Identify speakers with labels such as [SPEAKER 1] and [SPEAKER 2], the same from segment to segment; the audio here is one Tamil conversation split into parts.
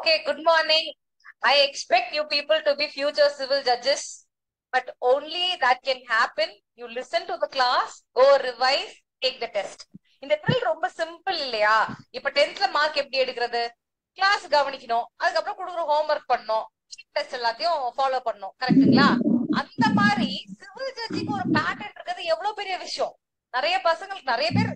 [SPEAKER 1] Okay, good morning. I expect you people to be future civil judges, but only that can happen. You listen to the class, go revise, take the test. இந்த ட்ரில் ரொம்ப சிம்பிள் இல்லையா? இப்ப 10th மார்க் எப்படி எடுக்கிறது? கிளாஸ் கவனிக்கணும், அதுக்கப்புறம் கொடுக்குற ஹோம்ஒர்க் பண்ணணும், டெஸ்ட் எல்லாத்தையும் ஃபாலோ பண்ணணும். கரெக்ட்டுங்களா? அந்த மாதிரி சிவில் ஜட்ஜிக்கு ஒரு பேட்டர்ன் இருக்கிறது எவ்வளவு பெரிய விஷயம். நிறைய பசங்களுக்கு நிறைய பேர்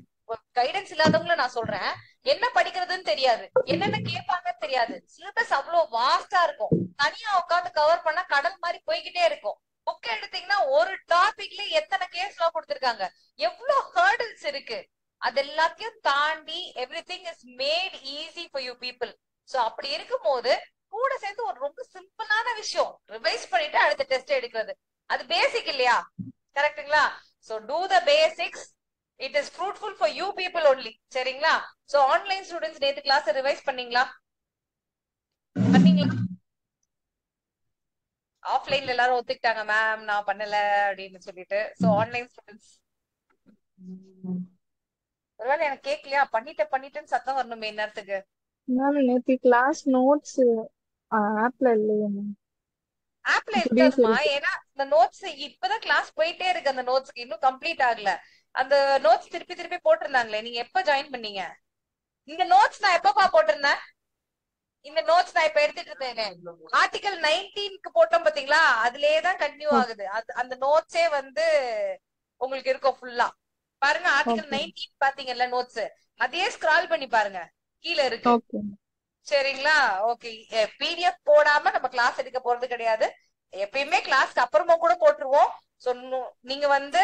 [SPEAKER 1] கைடன்ஸ் இல்லாதவங்கள நான் சொல்றேன், என்ன படிக்கிறதுன்னு தெரியாது, என்னென்ன கேட்பாங்கன்னு தெரியாது. சிலபஸ் அவ்வளவு வாஸ்டா இருக்கும், தனியா உட்காந்து கவர் பண்ணா கடல் மாதிரி போய்கிட்டே இருக்கும். புக் எடுத்தீங்கன்னா ஒரு டாபிக்ல எத்தனை கேஸ் எல்லாம் கொடுத்திருக்காங்க, எவ்வளவு ஹர்டில்ஸ் இருக்கு. அது எல்லாத்தையும் தாண்டி every thing is made easy for you people. So அப்படி இருக்கும் போது கூட சேர்ந்து ஒரு ரொம்ப சிம்பிளான விஷயம் ரிவைஸ் பண்ணிட்டு அடுத்த டெஸ்ட் எடுக்கிறது, அது பேசிக் இல்லையா? கரெக்ட்டுங்களா? So do the basics. It is fruitful for you people only. சரிங்களா? சோ ஆன்லைன் ஸ்டூடெண்ட்ஸ் நேத்து கிளாஸ் ரிவைஸ் பண்ணீங்களா? பண்ணீங்களா? ஆஃப்லைன்ல எல்லாரும் ஒத்துக்கிட்டாங்க மேம் நான் பண்ணல அப்படின்னு சொல்லிட்டு. சோ ஆன்லைன் ஸ்டூடெண்ட்ஸ் ஒருவேளை எனக்கு கேட்கலையா? பண்ணிட்டேன்னு சத்தம் வரணுமே நேரத்துக்கு.
[SPEAKER 2] மேம் நேத்து கிளாஸ் நோட்ஸ் ஆப்ல இல்லையா மேம்?
[SPEAKER 1] ஆப்ல இருக்காதுமா, ஏன்னா இந்த நோட்ஸ் இப்பதான் கிளாஸ் போயிட்டே இருக்கு, அந்த நோட்ஸ்க்கு இன்னும் கம்ப்ளீட் ஆகல. அந்த நோட்ஸ் திருப்பி திருப்பி போட்டிருந்தாங்களே, நீங்க எப்ப ஜாயின் பண்ணீங்க? இந்த நோட்ஸ் நான் எப்பப்பா போட்டிருந்தேன்? இந்த நோட்ஸ் நான் இப்ப எடுத்துட்டு இருந்தேன், ஆர்டிகல் 19க்கு போட்டோம் பாத்தீங்களா, அதுலயேதான் கண்டினியூ ஆகுது. அந்த நோட்ஸே வந்து உங்களுக்கு இருக்கும் ஃபுல்லா. பாருங்க, ஆர்டிகல் 19 பாத்தீங்கல்ல நோட்ஸ், அதையே ஸ்கிரால் பண்ணி பாருங்க, கீழே இருக்கு. சரிங்களா? ஓகே. பிடிஎஃப் போடாம நம்ம கிளாஸ் எடுக்க போறது கிடையாது, எப்பயுமே கிளாஸ்க்கு அப்புறமா கூட போட்டுருவோம். சோ நீங்க வந்து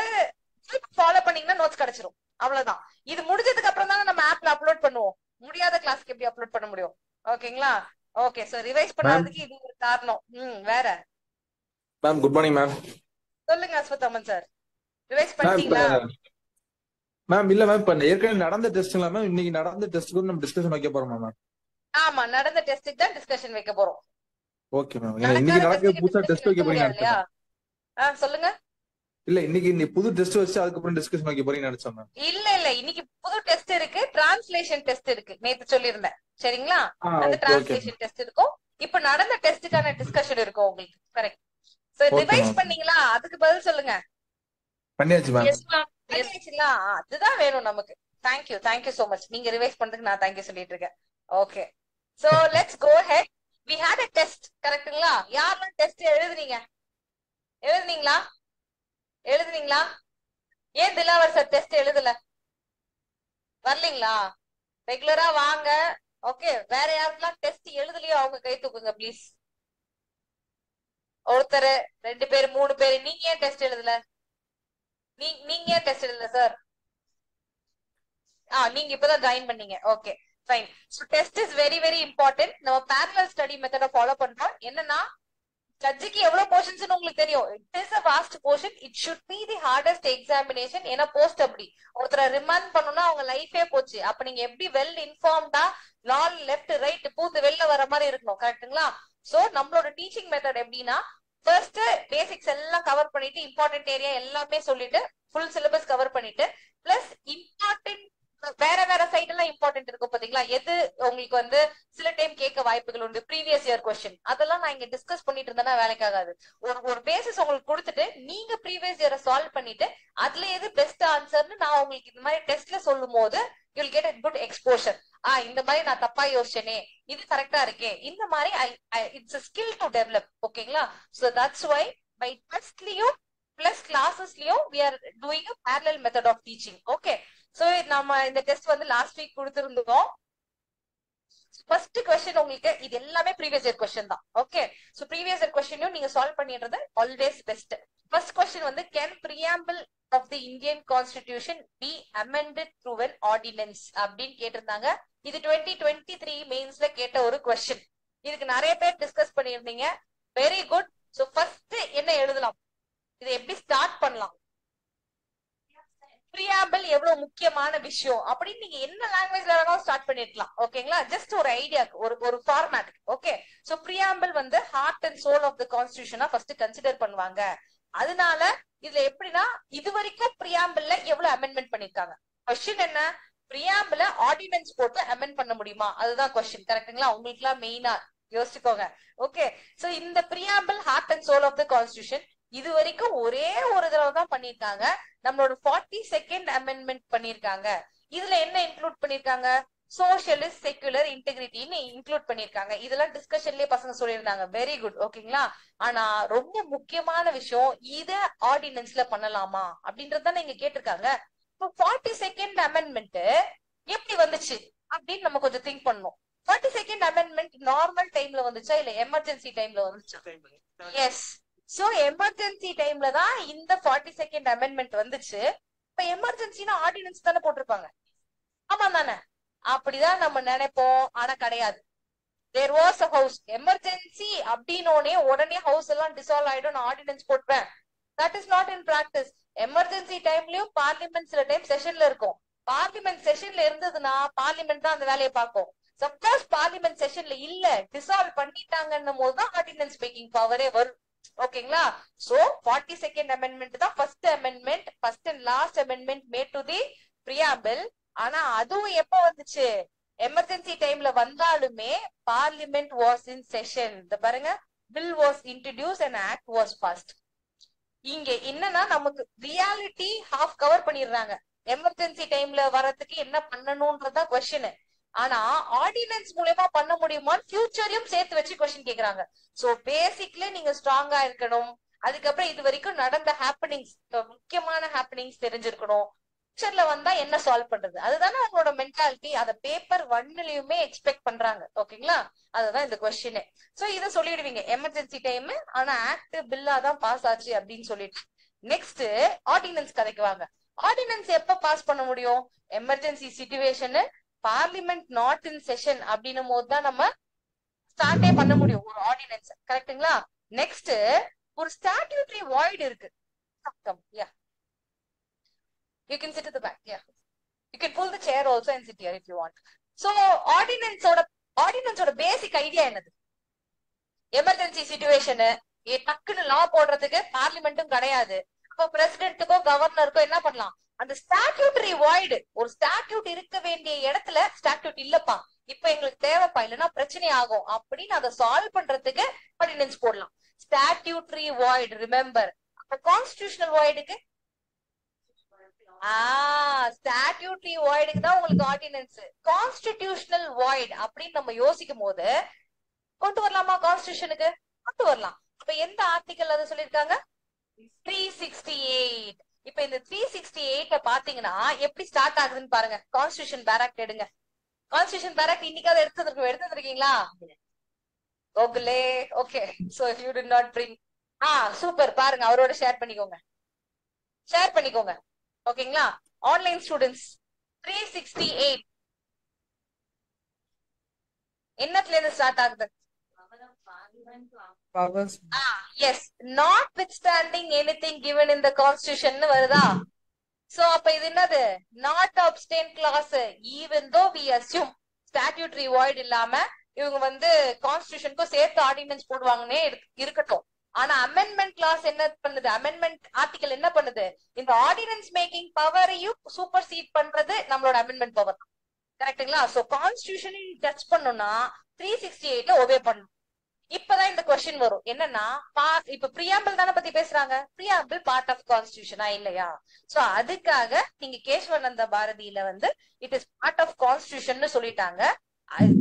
[SPEAKER 1] ஃபாலோ பண்ணீங்கன்னா நோட்ஸ் கிடைச்சிரும், அவ்வளவுதான். இது முடிஞ்சதுக்கு அப்புறம் தானே நம்ம ஆப்ல அப்லோட் பண்ணுவோம், முடியாத கிளாஸ்க்கு எப்படி அப்லோட் பண்ண முடியும்? ஓகேங்களா? ஓகே. சோ ரிவைஸ் பண்ணாததுக்கு இது ஒரு காரணம். வேற
[SPEAKER 3] மேம் குட் மார்னிங் மேம்.
[SPEAKER 1] சொல்லுங்க அஸ்வத் சார், ரிவைஸ் பண்ணிட்டீங்களா?
[SPEAKER 3] மேம் இல்ல மேம், இப்ப ஏற்கனவே நடந்த டெஸ்ட்ங்களா மேம்? இன்னைக்கு நடந்த டெஸ்ட் கூட நம்ம டிஸ்கஷன் வைக்க போறோமா மேம்?
[SPEAKER 1] ஆமா, நடந்த டெஸ்ட்டுக்கு தான் டிஸ்கஷன் வைக்க போறோம்.
[SPEAKER 3] Okay ma'am. இன்னைக்கு நடக்க புதுசா டெஸ்ட் வைக்க போறீங்க
[SPEAKER 1] இல்லையா? சொல்லுங்க.
[SPEAKER 3] இல்ல இன்னைக்கு புது டெஸ்ட் வச்சு அதுக்கப்புறம் டிஸ்கஷன் வைக்க போறீங்கன்னு நினைச்சேன் மேம்.
[SPEAKER 1] இல்ல இன்னைக்கு புது டெஸ்ட் இருக்கு, டிரான்ஸ்லேஷன் டெஸ்ட் இருக்கு, நேத்து சொல்லியிருந்தேன். சரிங்களா? அந்த டிரான்ஸ்லேஷன் டெஸ்ட் இருக்கும், இப்ப நடந்த டெஸ்டுக்கான டிஸ்கஷன் இருக்கும் உங்களுக்கு. கரெக்ட். சோ ரிவைஸ் பண்ணீங்களா? அதுக்கு பதில் சொல்லுங்க.
[SPEAKER 3] பண்ணியாச்சு மேம்.
[SPEAKER 1] பண்ணியாச்சுங்களா? அதுதான் வேணும் நமக்கு. Thank you so much. நீங்க ரிவைஸ் பண்றதுக்கு நான் தேங்க்யூ சொல்லிட்டு இருக்கேன். Okay. So let's go ahead. We had a test. கரெக்ட்டுங்களா? யாரெல்லாம் டெஸ்ட் எழுதுனீங்களா? ஏன் திலாவர் சார் டெஸ்ட் எழுதல? வரலீங்களா? ரெகுலரா வாங்க. ஓகே. வேற யாருக்கெல்லாம் டெஸ்ட் எழுதலையோ அவங்க கை தூக்குங்க ப்ளீஸ். ஒருத்தர், 2 பேர், 3 பேர். நீங்க ஏன் டெஸ்ட் எழுதல? நீங்க ஏன் டெஸ்ட் எழுதல சார்? நீங்க இப்பதான் ஜாயின் பண்ணீங்க. Okay fine. So test is very very important. நம்ம parallel ஸ்டடி மெத்தட ஃபாலோ பண்றோம். என்னன்னா, ஜட்ஜுக்கு எவ்வளவு போர்ஷன்ஸ் உங்களுக்கு தெரியும். It is a vast portion. It should be the hardest examination. ஏன்னா போஸ்ட் அப்படி ஒருத்தரை ரிமாண்ட் பண்ணணும்னா அவங்க லைஃபே போச்சு. அப்ப நீங்க எப்படி வெல் இன்ஃபார்ம்டா லால் லெஃப்ட் ரைட் பூந்து வெளில வர மாதிரி இருக்கணும். கரெக்ட்டுங்களா? சோ நம்மளோட டீச்சிங் மெத்தட் எப்படின்னா, ஃபர்ஸ்ட் பேசிக்ஸ் எல்லாம் கவர் பண்ணிட்டு, இம்பார்ட்டன்ட் ஏரியா எல்லாமே சொல்லிட்டு, ஃபுல் சிலபஸ் கவர் பண்ணிட்டு, பிளஸ் இம்பார்ட்டன்ட் வேற சைட் எல்லாம் இம்பார்ட்டன்ட் இருக்கும் பாத்தீங்களா, எது உங்களுக்கு வந்து சில டைம் கேட்க வாய்ப்புகள் உண்டு, ப்ரீவியஸ் இயர் கொஸ்டின், அதெல்லாம் நான் இங்க டிஸ்கஸ் பண்ணிட்டு இருந்தேன்னா வேலைக்காகாது. ஒரு பேசிஸ் உங்களுக்கு கொடுத்துட்டு நீங்க ப்ரீவியஸ் இயரை சால்வ் பண்ணிட்டு அதுல எது பெஸ்ட் ஆன்சர்னு நான் உங்களுக்கு இந்த மாதிரி டெஸ்ட்ல சொல்லும் போது you'll get a good exposure. இந்த மாதிரி நான் தப்பா யோசிச்சேனே, இது கரெக்டா இருக்கே, இந்த மாதிரி it's a skill to develop. ஓகேங்களா? so that's why by டெஸ்ட்லயும் பிளஸ் கிளாஸஸ்லயும் we are doing a parallel method of teaching. okay. So நம்ம இந்த டெஸ்ட் வந்து லாஸ்ட் வீக் கொடுத்திருந்தோம். ஃபர்ஸ்ட் क्वेश्चन உங்களுக்கு இது எல்லாமே ப்ரீவியஸ் இயர் क्वेश्चन தான். ஓகே. சோ ப்ரீவியஸ் இயர் क्वेश्चनயும் நீங்க சால்வ் பண்ணிடுறது ஆல்வேஸ் பெஸ்ட். ஃபர்ஸ்ட் क्वेश्चन வந்து can preamble of the Indian Constitution be amended through an ordinance அப்படின்னு கேட்டிருந்தாங்க. இது 2023 மெயின்ஸ்ல கேட்ட ஒரு क्वेश्चन. இதுக்கு நிறைய பேர் டிஸ்கஸ் பண்ணியிருந்தீங்க. Very good. சோ ஃபர்ஸ்ட் என்ன எழுதலாம், இதை எப்படி ஸ்டார்ட் பண்ணலாம், பிரியாம்பிள் எவ்வளவு முக்கியமான விஷயம் அப்படின்னு நீங்க என்ன லாங்குவேஜ்ல வேணாலும் ஸ்டார்ட் பண்ணிருக்கலாம். ஓகேங்களா? ஜஸ்ட் ஒரு ஐடியாக்கு, ஒரு ஃபார்மேட். ஓகே. சோ பிரியாம்பிள் வந்து heart and soul of the கான்ஸ்டிடியூஷனா ஃபர்ஸ்ட் கன்சிடர் பண்ணுவாங்க. அதனால இதுல எப்படின்னா, இது வரைக்கும் பிரியாம்பிள்ல எவ்வளவு அமெண்ட்மெண்ட் பண்ணிருக்காங்க. கொஸ்டின் என்ன, பிரியாம்பிள ஆர்டினன்ஸ் போட்டு அமெண்ட் பண்ண முடியுமா, அதுதான் கொஸ்டின். கரெக்ட்டுங்களா? உங்களுக்கு எல்லாம் மெயினா யோசிச்சுக்கோங்க. ஓகே, சோ இந்த preamble heart and soul of the constitution இது வரைக்கும் ஒரே ஒரு தடவை தான் பண்ணிருக்காங்க. நம்மளோட 42nd அமெண்ட்மெண்ட் பண்ணிருக்காங்க. இதுல என்ன இன்க்ளூட் பண்ணிருக்காங்க? சோசியலிஸ்ட், செக்குலர், இன்டெகிரிட்டின்னு இன்க்ளூட் பண்ணிருக்காங்க. இதெல்லாம் டிஸ்கஷன்லயே பசங்க சொல்லியிருந்தாங்க. Very good. ஓகேங்களா? ஆனா ரொம்ப முக்கியமான விஷயம், இத ஆர்டினன்ஸ்ல பண்ணலாமா அப்படின்றதுதான் இங்க கேட்டிருக்காங்க. இப்போ 42nd அமெண்ட்மெண்ட் எப்படி வந்துச்சு அப்படின்னு நம்ம கொஞ்சம் திங்க் பண்ணணும். 42nd அமெண்ட்மெண்ட் நார்மல் டைம்ல வந்துச்சா இல்ல எமர்ஜென்சி டைம்ல வந்துச்சா? எஸ். சோ எமர்ஜென்சி டைம்ல தான் இந்த 42nd அமெண்ட்மெண்ட் வந்துச்சு. இப்ப எமர்ஜென்சினா ஆர்டினன்ஸ் தானே போட்டிருப்பாங்க. ஆமா தானே? அப்படிதான் நம்ம நினைப்போம். ஆனா கிடையாது. There was a house emergency அப்படின்னோடனே உடனே ஹவுஸ் எல்லாம் டிசால்வ் ஆயிடும், நான் ஆர்டினன்ஸ் போட்டுப்பேன். That is not in practice. Emergency டைம்லயும் பார்லிமெண்ட் சில டைம் செஷன்ல இருக்கும். பார்லிமெண்ட் செஷன்ல இருந்ததுன்னா பார்லிமெண்ட் தான் அந்த வேலையை பார்க்கும். சப்போஸ் பார்லிமெண்ட் செஷன்ல இல்ல, டிசால்வ் பண்ணிட்டாங்கன்னும் போதுதான் ஆர்டினன்ஸ் மேக்கிங் பவரே வரும். ஓகேங்களா? சோ 42nd அமெண்ட்மெண்ட் தான் first amendment, first and last amendment made to the preamble. ஆனா அதுவும் எப்ப வந்துச்சு? எமர்ஜென்சி டைம்ல வந்தாலுமே பார்லிமெண்ட் வாஸ் இன் செஷன். பாருங்க, bill was introduce and act was past. இங்க என்னன்னா நமக்கு ரியாலிட்டி ஹாஃப் கவர் பண்ணிடுறாங்க. எமர்ஜென்சி டைம்ல வரதுக்கு என்ன பண்ணணும்ன்றதான் கொஸ்டின். ஆனா ஆர்டினன்ஸ் மூலமா பண்ண முடியுமான்னு ஃபியூச்சரையும் சேர்த்து வச்சு கொஸ்டின் கேக்குறாங்க. சோ பேசிக்ல நீங்க ஸ்ட்ராங்கா இருக்கணும். அதுக்கப்புறம் இது வரைக்கும் நடந்த ஹாப்பனிங்ஸ், முக்கியமான ஹாப்பனிங்ஸ் தெரிஞ்சிருக்கணும். ஃபியூச்சர்ல வந்தா என்ன சால்வ் பண்றது, அதுதானே அவங்களோட மென்டாலிட்டி. அத பேப்பர் 1லயுமே எக்ஸ்பெக்ட் பண்றாங்க. ஓகேங்களா? அதுதான் இந்த கொஸ்டின். சோ இத சொல்லிடுவீங்க எமர்ஜென்சி டைம், ஆனா ஆக்ட் பில்லா தான் பாஸ் ஆச்சு அப்படின்னு சொல்லிட்டு. நெக்ஸ்ட் ஆர்டினன்ஸ் கதைக்கு வாங்க. ஆர்டினன்ஸ் எப்ப பாஸ் பண்ண முடியும்? Emergency situation, parliament not in session அப்படின்னும் போதுதான் நம்ம ஸ்டார்டே பண்ண முடியும் ஒரு ஆர்டினன்ஸ். கரெக்டுங்களா? நெக்ஸ்ட் ஒரு ஸ்டாட்யூட்டரி வாய்ட் இருக்கு. Yeah, you can sit at the back. Yeah, you can pull the chair also and sit here if you want. So ஆர்டினன்ஸோட பேசிக் ஐடியா என்னது? எமர்ஜென்சி சிச்சுவேஷன் டக்குன்னு லா போடுறதுக்கு பார்லிமெண்ட்டும் கிடையாது. அப்போ பிரசிடென்ட்டுக்கோ கவர்னருக்கோ என்ன பண்ணலாம்? அந்த ஸ்டாட்யூட்டரி வாய்டு, ஒரு ஸ்டாட்யூட் இருக்க வேண்டிய இடத்துல ஸ்டாட்யூட் இல்லப்பா, இப்ப எங்களுக்கு தேவைப்பா, இல்லைன்னா பிரச்சனை ஆகும் அப்படின்னு அதை சால்வ் பண்றதுக்கு ஆர்டினன்ஸ் போடலாம். Statutory void, remember. அப்ப கான்ஸ்டிடியூஷனல் வாய்டுக்கு ஸ்டாட்யூட்டரி வாய்டுக்கு தான் உங்களுக்கு ஆர்டினன்ஸ். கான்ஸ்டிடியூஷனல் வாய்டு அப்படின்னு நம்ம யோசிக்கும் போது கொண்டு வரலாமா? கான்ஸ்டிடியூஷனுக்கு கொண்டு வரலாம். அப்ப எந்த ஆர்டிகல் அதை சொல்லிருக்காங்க? 368. இப்ப இந்த 368 பாத்தீங்கன்னா எப்படி ஸ்டார்ட் ஆகுதுன்னு பாருங்க. கான்ஸ்டிடியூஷன் பேராக்ட் எடுங்க. கான்ஸ்டிடியூஷன் பேராக்ட் இன்னைக்காவது எடுத்துருக்கீங்களா? Okay. Okay, so if you did not bring, super. பாருங்க, அவரோட ஷேர் பண்ணிக்கோங்க. ஓகேங்களா? ஆன்லைன் ஸ்டூடெண்ட்ஸ் 368 என்னத்துல இருந்து ஸ்டார்ட் ஆகுது? Yes, notwithstanding anything given in the constitution வருதா? சோ அப்ப இது என்னது? not abstain clause. even though we assume statutory void இல்லாம இவங்க கான்ஸ்டிடியூஷனுக்கும் சேர்த்து ஆர்டினன்ஸ் போடுவாங்கன்னே இருக்கட்டும். ஆனா அமெண்ட்மெண்ட் கிளாஸ் என்ன பண்ணுது? அமெண்ட்மெண்ட் ஆர்டிகல் என்ன பண்ணுது? இந்த ஆர்டினன்ஸ் மேக்கிங் பவரையும் சூப்பர் சீட் பண்றது நம்மளோட அமெண்ட்மெண்ட் பவர். கரெக்டுங்களா? சோ கான்ஸ்டிடியூஷன் டச் பண்ணணும்னா 368 ஒபே பண்ணணும். இப்பதான் இந்த கொஸ்டின் வரும். என்னன்னா, இப்ப பிரியாம்பிள் தானே பத்தி பேசுறாங்க. பிரியாம்பிள் பார்ட் ஆஃப் கான்ஸ்டிடியூஷனா இல்லையா? சோ அதுக்காக நீங்க கேசவானந்த பாரதியில it is part of constitution சொல்லிட்டாங்க.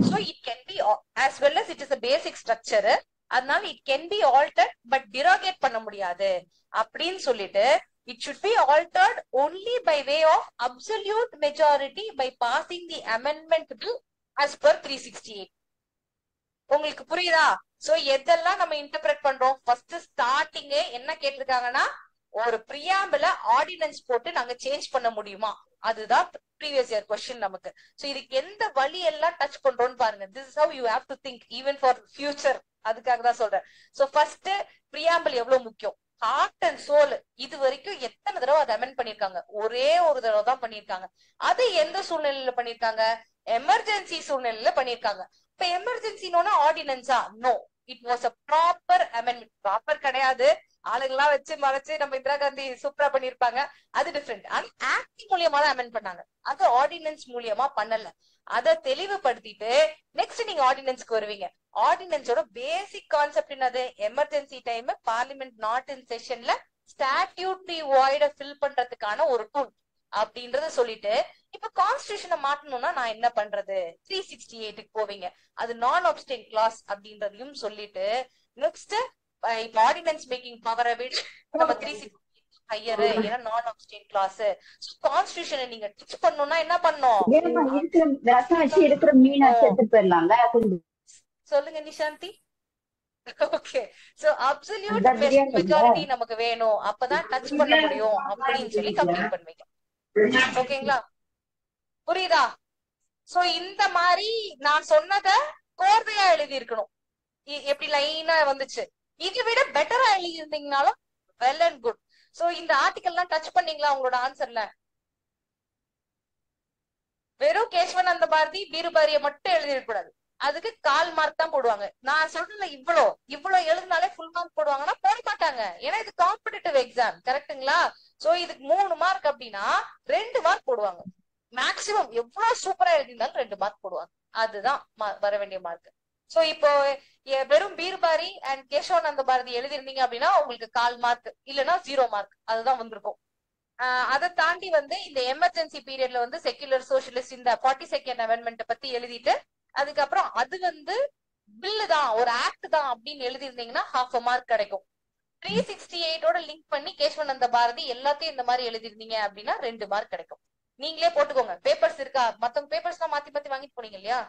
[SPEAKER 1] So it can be as well as it is a basic structure. அதனால it can be altered but derogate பண்ண முடியாது அப்படின்னு சொல்லிட்டு it should be altered only by way of absolute majority by passing the amendment bill as per 368. உங்களுக்கு புரியுதா? சோ எதெல்லாம் நம்ம இன்டர்பிரட் பண்றோம்? ஃபர்ஸ்ட் ஸ்டார்டிங்கே என்ன கேட்டிருக்காங்கன்னா, ஒரு பிரியாம்பிள ஆர்டினன்ஸ் போட்டு நாங்க சேஞ்ச் பண்ண முடியுமா? அதுதான் ப்ரீவியஸ் இயர் கொஸ்டின் நமக்கு. சோ இதுக்கு எந்த வழி எல்லாம் டச் பண்றோம்னு பாருங்க. This is how you have to think even for future. அதுக்காக தான் சொல்றேன். சோ ஃபர்ஸ்ட் பிரியாம்பிள் எவ்வளவு முக்கியம். ஹார்ட் அண்ட் சோல் இது வரைக்கும் எத்தனை தடவை அதை அமெண்ட் பண்ணிருக்காங்க? ஒரே ஒரு தடவை தான் பண்ணிருக்காங்க. அது எந்த சூழ்நிலையில பண்ணிருக்காங்க? எமர்ஜென்சி சூழ்நிலையில பண்ணிருக்காங்க. இப்ப எமர்ஜென்சினோனா ஆர்டினன்ஸா? No. It was a proper amendment. Proper கிடையாது, ஆளுங்கெல்லாம் வச்சு மறைச்சு நம்ம இந்திரா காந்தி சூப்பரா பண்ணிருப்பாங்க, அது டிஃப்ரெண்ட். ஆனா ஆக்ட் மூலியமா தான் அமெண்ட் பண்ணாங்க, அது ஆர்டினன்ஸ் மூலியமா பண்ணல. அதை தெளிவுபடுத்திட்டு நெக்ஸ்ட் நீங்க ஆர்டினன்ஸ்க்கு வருவீங்க. ஆர்டினன்ஸோட பேசிக் கான்செப்ட் என்னது? Emergency time parliament not in செஷன்ல ஸ்டாட்யூட்டரி வாய்ட ஃபில் பண்றதுக்கான ஒரு டூல் அப்படின்றத சொல்லிட்டு, இப்ப கான்ஸ்டிடியூஷனை மாற்றணும்னா நான் என்ன பண்றது? 368க்கு போவீங்க, அது நான் ஆப்ஸ்டெயின் கிளாஸ் அப்படின்றதையும் சொல்லிட்டு, நெக்ஸ்ட் இப்ப ஆர்டினன்ஸ் மேக்கிங் பவரை விட நம்ம 368 ஹையர், ஏன்னா நான் ஆப்ஸ்டெயின் கிளாஸ். கான்ஸ்டிடியூஷனை நீங்க டச் பண்ணணும்னா என்ன பண்ணணும்? சொல்லுங்க Nishanthi. Okay, so absolute majority நமக்கு வேணும், அப்பதான் டச் பண்ண முடியும் அப்படின்னு சொல்லி கம்ப்ளீட் பண்ணுவீங்க. ஓகேங்களா, புரியுதா? சோ இந்த மாதிரி நான் சொன்னத கோர்வையா எழுதி இருக்கணும், எப்படி லைனா வந்துச்சு. இதை விட பெட்டரா எழுதி இருந்தீங்கனாலும் வெல் அண்ட் குட். சோ இந்த ஆர்டிகல் எல்லாம் டச் பண்ணீங்களா உங்களோட ஆன்சர்ல? வெறும் கேசவானந்த பாரதி பீருபாரிய மட்டும் எழுதிருக்க கூடாது, அதுக்கு 1/4 மார்க் தான் போடுவாங்க. நான் சொல்றேன் இவ்வளவு எழுதினாலே ஃபுல் மார்க் போடுவாங்கன்னா போட மாட்டாங்க, ஏன்னா இது காம்படிட்டிவ் எக்ஸாம், கரெக்டுங்களா? சோ இதுக்கு 3 மார்க் அப்படின்னா 2 மார்க் போடுவாங்க மேக்சிமம். எவ்வளவு சூப்பரா எழுதினாலும் 2 மார்க் போடுவாங்க, அதுதான் வர வேண்டிய மார்க். சோ இப்போ வெறும் பீர்பாரி அண்ட் கேசவானந்த பாரதி எழுதிருந்தீங்க அப்படின்னா உங்களுக்கு 1/4 மார்க் இல்லைன்னா 0 மார்க், அதுதான் வந்திருக்கும். அதை தாண்டி இந்த எமர்ஜென்சி பீரியட்ல செக்யுலர் சோசியலிஸ்ட் இந்த 42nd அமெண்ட்மெண்ட் பத்தி எழுதிட்டு, அதுக்கப்புறம் அது பில்லு தான், ஒரு ஆக்ட் தான் அப்படின்னு எழுதிருந்தீங்கன்னா 1/2 மார்க் கிடைக்கும். 368ஓட லிங்க் பண்ணி கேசவானந்த பாரதி எல்லாத்தையும் இந்த மாதிரி எழுதிருந்தீங்க அப்படின்னா 2 மார்க் கிடைக்கும். நீங்களே போட்டுக்கோங்க. பேப்பர்ஸ் இருக்கா? மத்தவங்க பேப்பர்ஸ் எல்லாம் மாத்தி மாத்தி வாங்கிட்டு போனீங்க இல்லையா?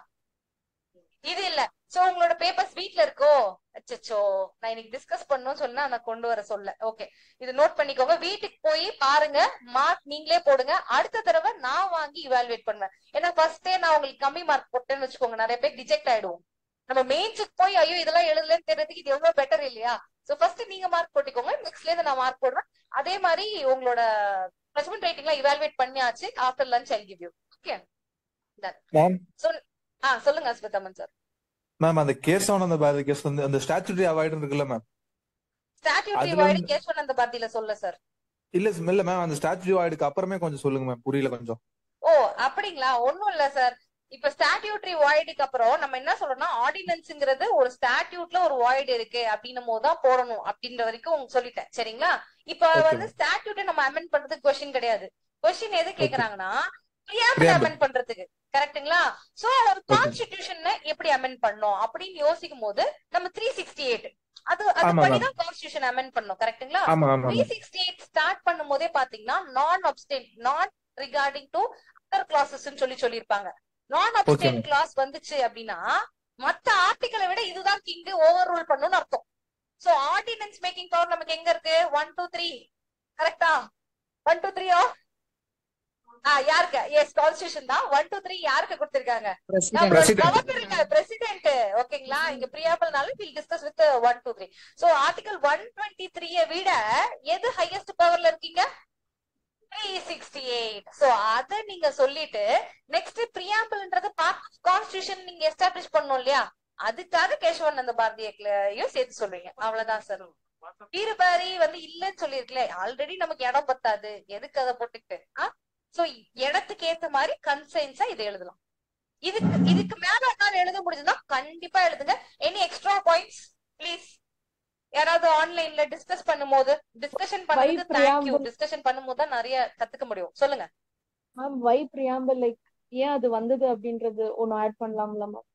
[SPEAKER 1] இது இல்ல. சோ உங்களோட பேப்பர்ஸ் வீட்ல இருக்கோ? அச்சோ, நான் இன்னைக்கு டிஸ்கஸ் பண்ணணும்னு சொன்னா நான் கொண்டு வர சொல்ல. ஓகே, இது நோட் பண்ணிக்கோங்க, வீட்டுக்கு போய் பாருங்க, மார்க் நீங்களே போடுங்க. அடுத்த தடவை நான் வாங்கி இவாலுவேட் பண்ணுவேன். ஏன்னா ஃபர்ஸ்டே நான் உங்களுக்கு கம்மி மார்க் போட்டேன்னு வச்சுக்கோங்க, நிறைய பேர் ரிஜெக்ட் ஆயிடுவோம். நம்ம மெயின்ஸுக்கு போய் ஐயோ இதெல்லாம் எழுதலன்னு தெரிஞ்சதுக்கு இது எவ்வளவு பெட்டர் இல்லையா? சோ ஃபர்ஸ்ட் நீங்க மார்க் போட்டுக்கோங்க, நெக்ஸ்ட்ல இருந்து நான் மார்க் போடுறேன். அதே மாதிரி உங்களோட பிளேஸ்மெண்ட் ரைட்டிங்லாம் இவாலுவேட் பண்ணியாச்சு. After lunch I give you. Okay done. So சொல்லுங்க அஸ்வத்தமன் சார்.
[SPEAKER 3] மேம் அந்த கேசவானந்த பாரதி கேஸ் அந்த ஸ்டாட்யூட்டரி அவாய்டு இருக்குல்ல மேம்,
[SPEAKER 1] ஸ்டாட்யூட்டரி அவாய்டு கேசவானந்த பாரதியில சொல்ல சார்.
[SPEAKER 3] இல்ல மேம், அந்த ஸ்டாட்யூட்டரி அவாய்டுக்கு அப்புறமே கொஞ்சம் சொல்லுங்க மேம், புரியல கொஞ்சம்.
[SPEAKER 1] ஓ அப்படிங்களா? ஒண்ணும் இல்ல சார். இப்ப ஸ்டாட்யூட்டரி வாய்டுக்கு அப்புறம் நம்ம என்ன சொல்றோம்னா, ஆர்டினன்ஸ்ங்கிறது ஒரு ஸ்டாட்யூட்ல ஒரு வாய்டு இருக்கு அப்படின்னும் போதுதான் போடணும் அப்படின்ற வரைக்கும் சொல்லிட்டேன், சரிங்களா? இப்ப ஸ்டாட்யூட்டை நம்ம அமெண்ட் பண்றதுக்கு கொஸ்டின் கிடையாது. கொஸ்டின் எது கேக்குறாங்கன்னா பிரியாம்பிள் அமெண்ட் பண்றதுக்கு, கரெக்ட்டுங்களா? சோ ஒரு கான்ஸ்டிடியூஷன் எப்படி அமெண்ட் பண்ணோம் அப்படின்னு யோசிக்கும் போது நம்ம 368 அது படிதான் கான்ஸ்டிடியூஷன் அமெண்ட் பண்ணோம், கரெக்ட்டுங்களா? 368 ஸ்டார்ட் பண்ணும் போதே பாத்தீங்கன்னா நான் abstain not regarding to other classes சொல்லிருப்பாங்க. நான் அப்ஸ்டெயின் கிளாஸ் வந்துச்சு அப்படின்னா மத்த ஆர்டிகளை விட இதுதான் கிங், ஓவர் ரூல் பண்ணணும்னு அர்த்தம். சோ ஆர்டினன்ஸ் மேக்கிங் பவர் நமக்கு எங்க இருக்கு? 1 2 3, கரெக்டா? 1 2 3 யாருக்கு? எஸ், கான்ஸ்டிடியூஷன் தான். 1 2 3 யாருக்கு கொடுத்திருக்காங்க? பிரசிடென்ட். ஓகேங்களா? இங்க பிரியாம்பிள்னால we'll discuss with 1 2 3. So article 123 விட எது ஹையஸ்ட் பவர்ல இருக்கீங்க? 368. சோ அத நீங்க சொல்லிட்டு நெக்ஸ்ட் பிரியாம்பிள்ன்றது பார்ட் ஆஃப் கான்ஸ்டிடியூஷன் நீங்க எஸ்டாப்லிஷ் பண்ணணும் இல்லையா? அதுக்காக கேசவானந்த பாரதியையும் சேர்த்து சொல்றீங்க, அவ்வளவுதான் சார். பீருபாரி இல்லன்னு சொல்லிருக்கல, ஆல்ரெடி நமக்கு இடம் பத்தாது, எதுக்கு அதை போட்டுக்கிட்டு? சோ இடத்துக்கு ஏத்த மாதிரி கன்சைன்ஸா இதை எழுதலாம். இதுக்கு மேல உட்காந்து எழுத முடிஞ்சதுன்னா கண்டிப்பா எழுதுங்க. Any extra points please? யாராவது ஆன்லைன்ல டிஸ்கஸ் பண்ணும்போது டிஸ்கஷன் பண்ணதுக்கு தேங்க்யூ. டிஸ்கஷன் பண்ணும்போது தான் நிறைய கத்துக்க முடியும். சொல்லுங்க
[SPEAKER 2] மேம். வை பிரியாம்பிள், லைக் ஏன் அது வந்தது அப்படின்றது ஒன்னு ஆட் பண்ணலாம்ல மேம்?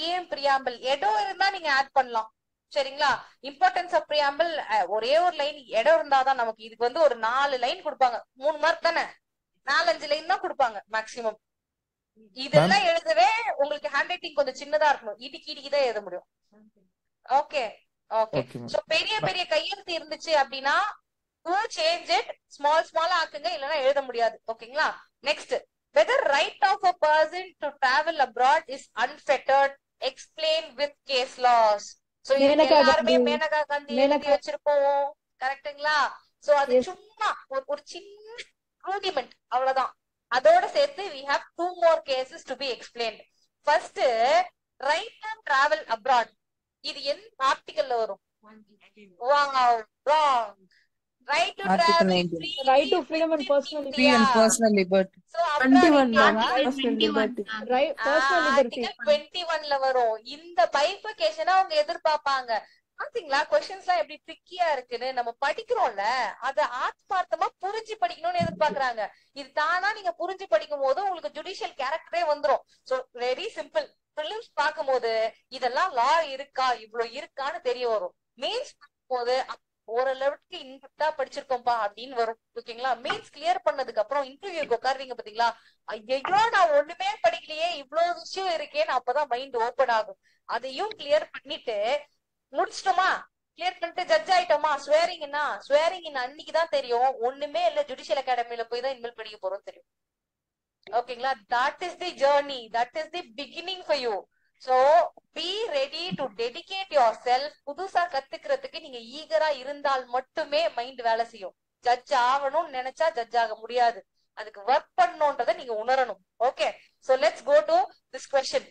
[SPEAKER 1] ஏன் பிரியாம்பிள் இடம் இருந்தா நீங்க ஆட் பண்ணலாம், சரிங்களா? இம்பார்ட்டன்ஸ் ஆஃப் பிரியாம்பிள் ஒரே ஒரு லைன் இடம் இருந்தாதான் நமக்கு. இதுக்கு ஒரு 4 லைன் கொடுப்பாங்க, 3 மார்க் தானே, 4-5 லைன் தான் கொடுப்பாங்க மேக்சிமம். இதெல்லாம் எழுதவே உங்களுக்கு ஹேண்ட் ரைட்டிங் கொஞ்சம் சின்னதா இருக்கணும், இடிக்கிதான் எழுத முடியும். Okay okay. சோ பெரிய பெரிய கையெழுத்து இருந்துச்சு அப்படின்னா சேஞ்ச் இட், ஸ்மால் ஆக்குங்க, இல்லைன்னா எழுத முடியாது. ஓகேங்களா? Next, whether right of a person to travel abroad is unfettered, explain with case laws. So எல்லாருமே மேனகா காந்தி எழுதி வச்சிருப்போம், கரெக்ட்டுங்களா? சோ அது சும்மா ஒரு சின்ன ரூடிமெண்ட், அவ்வளவுதான். அதோட சேர்த்து we have 2 more cases to be explained. First, right to travel abroad. இது எந்த ஆர்டிகல்ல வரும்? Wrong. Right to
[SPEAKER 4] Article
[SPEAKER 1] travel
[SPEAKER 4] 19.
[SPEAKER 1] freely
[SPEAKER 2] Right to freedom and
[SPEAKER 1] within
[SPEAKER 2] personal
[SPEAKER 4] Free and
[SPEAKER 1] India.
[SPEAKER 4] personal liberty.
[SPEAKER 1] So abroad
[SPEAKER 2] 21
[SPEAKER 1] India
[SPEAKER 2] ma'am.
[SPEAKER 1] வா?
[SPEAKER 2] Personal liberty. Right, personal liberty.
[SPEAKER 1] Article 21ல வரும். இந்த பைஃபர்கேஷனை அவங்க எதிர்பார்ப்பாங்க. பாத்தீங்களா கொஸ்டின்ஸ் எல்லாம் எப்படி ட்ரிக்கியா இருக்குன்னு. நம்ம படிக்கிறோம்ல அத ஆத்மார்த்தமா புரிஞ்சு படிக்கணும்னு எதிர்பார்க்கறாங்க. இது தானா நீங்க புரிஞ்சு படிக்கும் போது உங்களுக்கு ஜுடிஷியல் கேரக்டரே வந்துரும். So very simple. பிரிலிம்ஸ் பார்க்கும்போது இதெல்லாம் லா இருக்கா இவ்வளவு இருக்கான்னு தெரிய வரும். மெயின்ஸ் போது ஓரளவுக்கு இன்டெப்தா படிச்சிருக்கோம்பா அப்படின்னு வரும். ஓகேங்களா? மெயின்ஸ் கிளியர் பண்ணதுக்கு அப்புறம் இன்டர்வியூக்கு உட்காருவீங்க பாத்தீங்களா, ஐயோ நான் ஒண்ணுமே படிக்கலையே இவ்வளவு விஷயம் இருக்கேன்னு அப்பதான் மைண்ட் ஓபன் ஆகும். அதையும் கிளியர் பண்ணிட்டு முடிச்சிட்டோமா, கிளியர் பண்ணிட்டு ஜட்ஜ் ஆயிட்டோமா, ஸ்வேரிங்னா ஸ்வேரிங் அன்னைக்குதான் தெரியும் ஒண்ணுமே இல்ல ஜுடிஷியல் அகாடமில போய் தான் இன்வெல் படிக்க போறோம் தெரியும். ஓகேங்களா? That is the journey, that is the beginning for you. So be ready to dedicate your self. புதுசா கத்துக்கிறதுக்கு நீங்க ஈகரா இருந்தால் மட்டுமே மைண்ட் வேலை செய்யும். ஜட்ஜ் ஆகணும்னு நினைச்சா ஜட்ஜ் ஆக முடியாது. அதுக்கு ஒர்க் பண்ணணும்ன்றதை நீங்க உணரணும். Okay, so let's go to this question.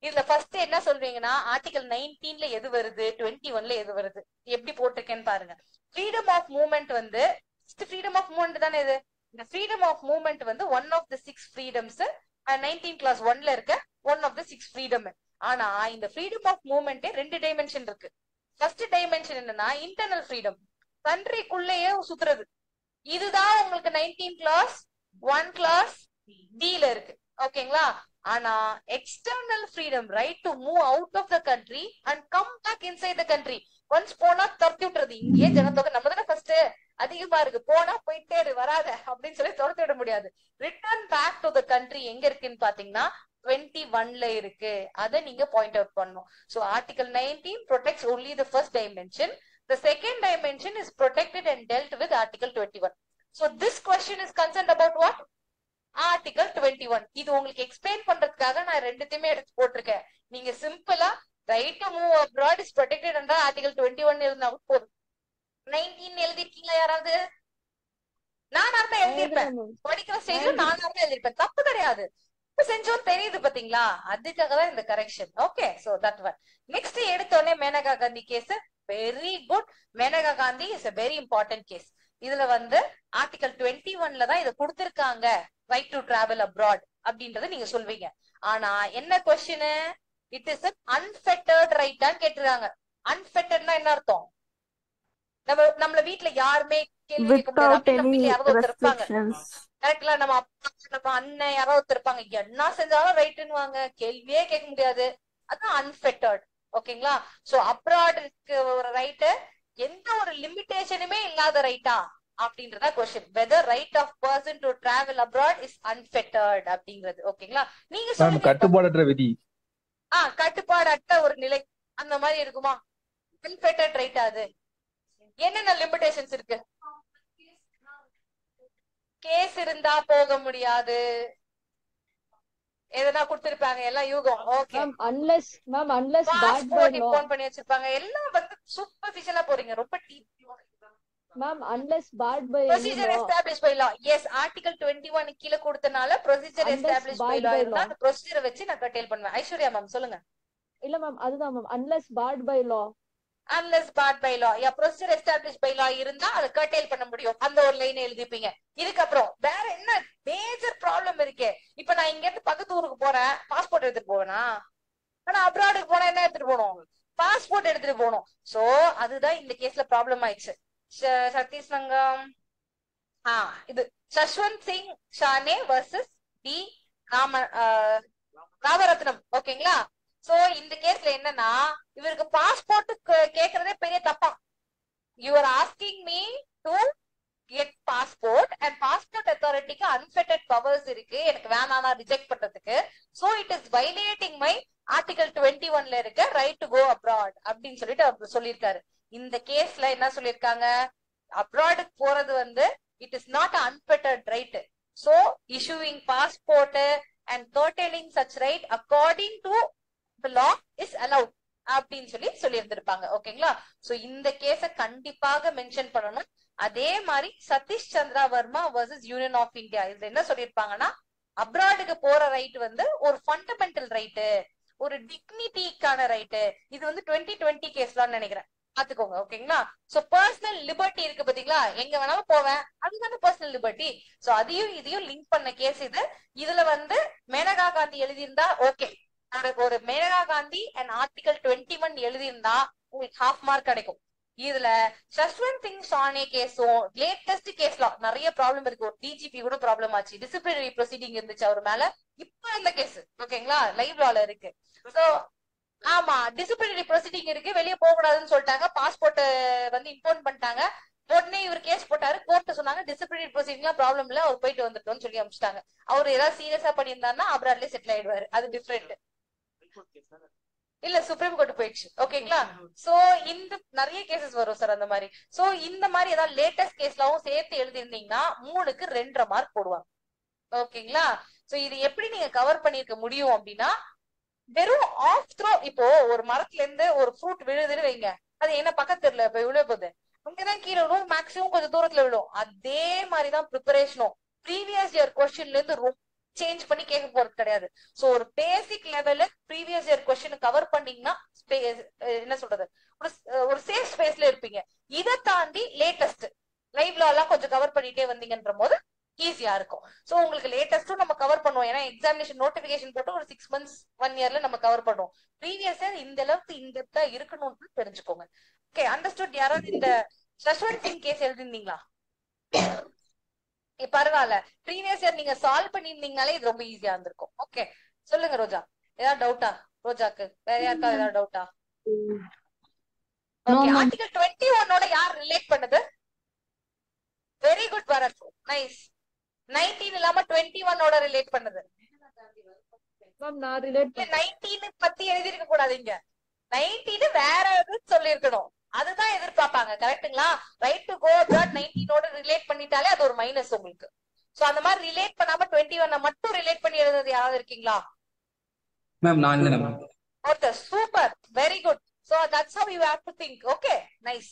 [SPEAKER 1] இதுல ஃபர்ஸ்ட் என்ன சொல்றீங்கன்னா ஆர்டிகல் 19ல எது வருது, 21ல எது வருது, எப்படி போட்டிருக்கேன்னு பாருங்க. ஃப்ரீடம் ஆஃப் மூவ்மெண்ட் வந்து ஃப்ரீடம் ஆஃப் மூவ்மெண்ட் தானே இது. இந்த ஃப்ரீடம் ஆஃப் மூவ்மெண்ட் வந்து one of the 6 freedoms. 19 clause 1ல இருக்க ஒன் ஆஃப் த 6 ஃப்ரீடம். ஆனா இந்த ஃப்ரீடம் ஆஃப் மூவ்மெண்டே 2 டைமென்ஷன் இருக்கு. ஃபர்ஸ்ட் டைமென்ஷன் என்னன்னா இன்டர்னல் ஃப்ரீடம், கண்ட்ரிக்குள்ளேயே சுத்துறது. இதுதான் உங்களுக்கு 19 கிளாஸ் 1 கிளாஸ் D-ல இருக்கு. ஓகேங்களா? ஆனா external freedom, right to move out of the country and come back inside the country. Once போனா துரத்தி விட்டுறது. இங்கே ஜனத்தொகை நம்ம தானே ஃபர்ஸ்ட் அதிகமா இருக்கு, போனா போயிட்டே வராத அப்படின்னு சொல்லி துரத்தி விட முடியாது. Return back to the country எங்க இருக்குன்னு பாத்தீங்கன்னா 21ல இருக்கு. அதை நீங்க பாயிண்ட் அவுட் பண்ணணும். So article 19 protects only the first dimension. The second dimension is protected and dealt with article 21. So this question is concerned about what? Article 21. இது உங்களுக்கு எக்ஸ்பிளைன் பண்றதுக்காக நான் ரெண்டுத்தையுமே எடுத்து போட்டிருக்கேன். நீங்க சிம்பிளா right to move abroad is protected under article 21 இருந்தா போதும். 19 எழுதிருக்கீங்களா யாராவது? நானா தான் எழுதியிருப்பேன். படிக்கிற ஸ்டேஜ்ல நானா தான் எழுதியிருப்பேன். தப்பு கிடையாது. செஞ்சோம் தெரியுது பாத்தீங்களா, அதுக்காக தான் இந்த correction. Okay, so that one. Next எடுத்தோடனே Maneka Gandhi case. Very good. Maneka Gandhi is a very important case. இதுல வந்து ஆர்டிகல் 21ல தான் இதை கொடுத்திருக்காங்க, ரைட் டு டிராவல் அப்ராட் அப்படின்றத நீங்க சொல்வீங்க. ஆனா என்ன கொஸ்டின், இட் இஸ் அன்ஃபெட்டர்ட் ரைட்டான்னு கேட்டிருக்காங்க. அன்ஃபெட்டர்ட்னா என்ன அர்த்தம்? நம்மள வீட்டுல யாருமே கேள்வி கேட்க முடியாது அப்படின்னு நம்ம வீட்டுல யாராவது ஒருத்தர் இருப்பாங்க. கரெக்ட்ல? நம்ம அப்பா நம்ம அண்ணன் யாராவது ஒருத்தர் இருப்பாங்க, என்ன செஞ்சாலும் ரைட்டுன்னுவாங்க, கேள்வியே கேட்க முடியாது. அதான் அன்ஃபெட்டர்ட். ஓகேங்களா? சோ அப்ராடுக்கு ஒரு ரைட்டு எந்த ஒரு லிமிடேஷனுமே இல்லாத ரைட்டா அப்படின்றதா question. Whether right of person to travel abroad is unfettered அப்படிங்கிறது. ஓகேங்களா? நீங்க சொல்லுங்க.
[SPEAKER 3] கட்டுப்பாடற்ற விதி.
[SPEAKER 1] கட்டுப்பாடற்ற ஒரு நிலை அந்த மாதிரி இருக்குமா? அன்ஃபெட்டர்ட் ரைட்டா அது? என்னென்ன லிமிடேஷன்ஸ் இருக்கு? கேஸ் இருந்தா போக முடியாது. எதனா கொடுத்திருப்பாங்க எல்லாம் யூகம். ஓகே,
[SPEAKER 2] unless
[SPEAKER 1] பாஸ்போர்ட் இம்போர்ட் பண்ணி வச்சிருப்பாங்க. எல்லாம் வந்து சூப்பர்ஃபிஷியலா போறீங்க, ரொம்ப deep.
[SPEAKER 2] unless barred by
[SPEAKER 1] procedure establish by law. Yes, article 21 கீழ கொடுத்தனால ப்ரொசீஜர் எஸ்டாப்லிஷ் பை லா இருந்தா அந்த ப்ரொசீஜரை வச்சு நான் கட்டேல் பண்ணுவேன். ஐஸ்வர்யா மேம் சொல்லுங்க.
[SPEAKER 2] இல்ல மேம், அதுதான் ma'am, unless barred by law.
[SPEAKER 1] unless barred by law. Procedure establish by law இருந்தா அதை கட்டேல் பண்ண முடியும். அந்த ஒரு லைன் எழுதிப்பீங்க. இதுக்கப்புறம் வேற என்ன மேஜர் ப்ராப்ளம் இருக்கு? இப்ப நான் இங்க இருந்து பக்கத்து ஊருக்கு போறேன், பாஸ்போர்ட் எடுத்துட்டு போவேனா? ஆனா அப்ராடுக்கு போனா என்ன எடுத்துட்டு போகணும்? பாஸ்போர்ட் எடுத்துட்டு போகணும். சோ அதுதான் இந்த கேஸ்ல ப்ராப்ளம் ஆயிடுச்சு. சதீஷ் சங்கம் இது சஷ்வந்த் சிங் ஷானே வர்சஸ் டி ராமரத்னம். ஓகேங்களா? சோ இந்த கேஸ்ல என்னன்னா இவருக்கு பாஸ்போர்ட் கேக்குறதே பெரிய தப்பா. You are asking me to get passport and passport அத்தாரிட்டிக்கு அன்ஃபெட்டட் பவர்ஸ் இருக்கு, எனக்கு வேணாம் ரிஜெக்ட் பண்றதுக்கு. So it is violating my article 21ல இருக்க ரைட் டு கோ அப்ராட் அப்படின்னு சொல்லிட்டு அவர் சொல்லியிருக்காரு. இந்த கேஸ்ல என்ன சொல்லியிருக்காங்க, அப்ராடுக்கு போறது வந்து it is not unfettered right. So issuing passport and curtailing such right according to the law is allowed அப்படின்னு சொல்லி இருந்திருப்பாங்க. ஓகேங்களா? சோ இந்த கேஸ கண்டிப்பாக மென்ஷன் பண்ணணும். அதே மாதிரி Satish Chandra Varma versus Union of India, இதுல என்ன சொல்லியிருப்பாங்கன்னா அப்ராடுக்கு போற ரைட் வந்து ஒரு ஃபண்டமெண்டல் ரைட்டு, ஒரு டிக்னிட்டிக்கான ரைட்டு. இது வந்து 2020 கேஸ்லான்னு நினைக்கிறேன், பாத்துக்கோங்க. ஓகேங்களா? சோ பர்சனல் லிபர்ட்டி இருக்கு பாத்தீங்களா, எங்க வேணாலும் போவேன், அதுதானே பர்சனல் லிபர்ட்டி. சோ அதையும் இதையும் லிங்க் பண்ண கேஸ் இது. இதுல வந்து மேனகா காந்தி எழுதியிருந்தா ஓகே, ஒரு மேனகா காந்தி அண்ட் ஆர்டிகல் 21 எழுதியிருந்தா உங்களுக்கு ஹாஃப் மார்க் கிடைக்கும். இதுல சஷ்வந்த் சிங் சானே கேஸும் லேட்டஸ்ட் கேஸ்ல நிறைய ப்ராப்ளம் இருக்கு. ஒரு டிஜிபி கூட ப்ராப்ளம் ஆச்சு, டிசிப்ளினரி ப்ரொசீடிங் இருந்துச்சு அவர் மேல. இப்ப இந்த கேஸ் ஓகேங்களா லைவ் லால இருக்கு. சோ ஆமா, டிசிப்ளினரி ப்ரொசீடிங் இருக்கு, வெளியே போக கூடாதுன்னு சொல்லிட்டாங்க, பாஸ்போர்ட் வந்து இம்போர்ட் பண்ணிட்டாங்க. உடனே இவர் கேஸ் போட்டாரு, கோர்ட் சொன்னாங்க டிசிப்ளினரி ப்ரொசீடிங்லாம் ப்ராப்ளம் இல்ல, அவர் போயிட்டு வந்துட்டோம்னு சொல்லி அனுப்பிச்சிட்டாங்க. அவர் ஏதாவது சீரியஸா பண்ணியிருந்தாருன்னா அப்ராட்லயே செட்டில் ஆயிடுவாரு, அது டிஃபரெண்ட். இல்ல சுப்ரீம் கோர்ட் போயிடுச்சு. ஓகேங்களா? சோ இந்த நிறைய கேசஸ் வரும் சார் அந்த மாதிரி. சோ இந்த மாதிரி ஏதாவது லேட்டஸ்ட் கேஸ்லாவும் சேர்த்து எழுதிருந்தீங்கன்னா 3க்கு 2.5 மார்க் போடுவாங்க. ஓகேங்களா? சோ இது எப்படி நீங்க கவர் பண்ணிருக்க முடியும் அப்படின்னா, வெறும் ஆஃப் த்ரோ, இப்போ ஒரு மரத்துல இருந்து ஒரு ஃப்ரூட் விழுதுன்னு வைங்க, அது என்ன பக்கத்து தெருல இப்ப விழ போகுது, அங்கதான் கீழே விழும், மேக்சிமம் கொஞ்சம் தூரத்துல விழும். அதே மாதிரிதான் ப்ரிப்பரேஷனும். ப்ரீவியஸ் இயர் கொஸ்டின்ல இருந்து ரொம்ப சேஞ்ச் பண்ணி கேட்க போறது கிடையாது. சோ ஒரு பேசிக் லெவல்ல ப்ரீவியஸ் இயர் கொஸ்டின் கவர் பண்ணீங்கன்னா என்ன சொல்றது, ஒரு சேஃப் ஸ்பேஸ்ல இருப்பீங்க. இதை தாண்டி லேட்டஸ்ட் லைவ்ல எல்லாம் கொஞ்சம் கவர் பண்ணிட்டே வந்தீங்கன்ற போது ஈஸியா இருக்கும். சோ உங்களுக்கு லேட்டஸ்டும் நம்ம கவர் பண்ணுவோம், ஏன்னா எக்ஸாமினேஷன் நோட்டிபிகேஷன் போட்டு ஒரு 6 months 1 yearல நம்ம கவர் பண்ணுவோம். ப்ரீவியஸ் இயர் இந்த அளவுக்கு இன்டெப்தா இருக்கணும்னு தெரிஞ்சுக்கோங்க. Okay, understood. யாராவது இந்த சஷ்வந்த் சிங் கேஸ் எழுதிருந்தீங்களா? பரவாயில்ல, ப்ரீவியஸ் இயர் நீங்க சால்வ் பண்ணிருந்தீங்கனாலே இது ரொம்ப ஈஸியா இருந்திருக்கும். ஓகே, சொல்லுங்க ரோஜா, ஏதாவது டவுட்டா? ரோஜாக்கு வேற யாருக்கா ஏதாவது டவுட்டா? ஓகே, ஆர்டிகல் 21 யார் ரிலேட் பண்ணுது? Very good Bharat, nice. 19 இல்லாம 21 ரிலேட் பண்ணுது. 19 பத்தி எழுதிருக்க கூடாது இங்க, 19 வேற எதுன்னு சொல்லிருக்கணும், அதுதான் எதிர்பார்ப்பாங்க. கரெக்டுங்களா? Right to go abroad 19 relate பண்ணிட்டாலே அது ஒரு மைனஸ் உங்களுக்கு. சோ அந்த மாதிரி ரிலேட் பண்ணாம 21 மட்டும் ரிலேட் பண்ணி எழுதுறது யாராவது இருக்கீங்களா?
[SPEAKER 4] மேம் நான் இல்ல ma'am.
[SPEAKER 1] Okay, super, very good. So that's how you have to think. Okay, nice.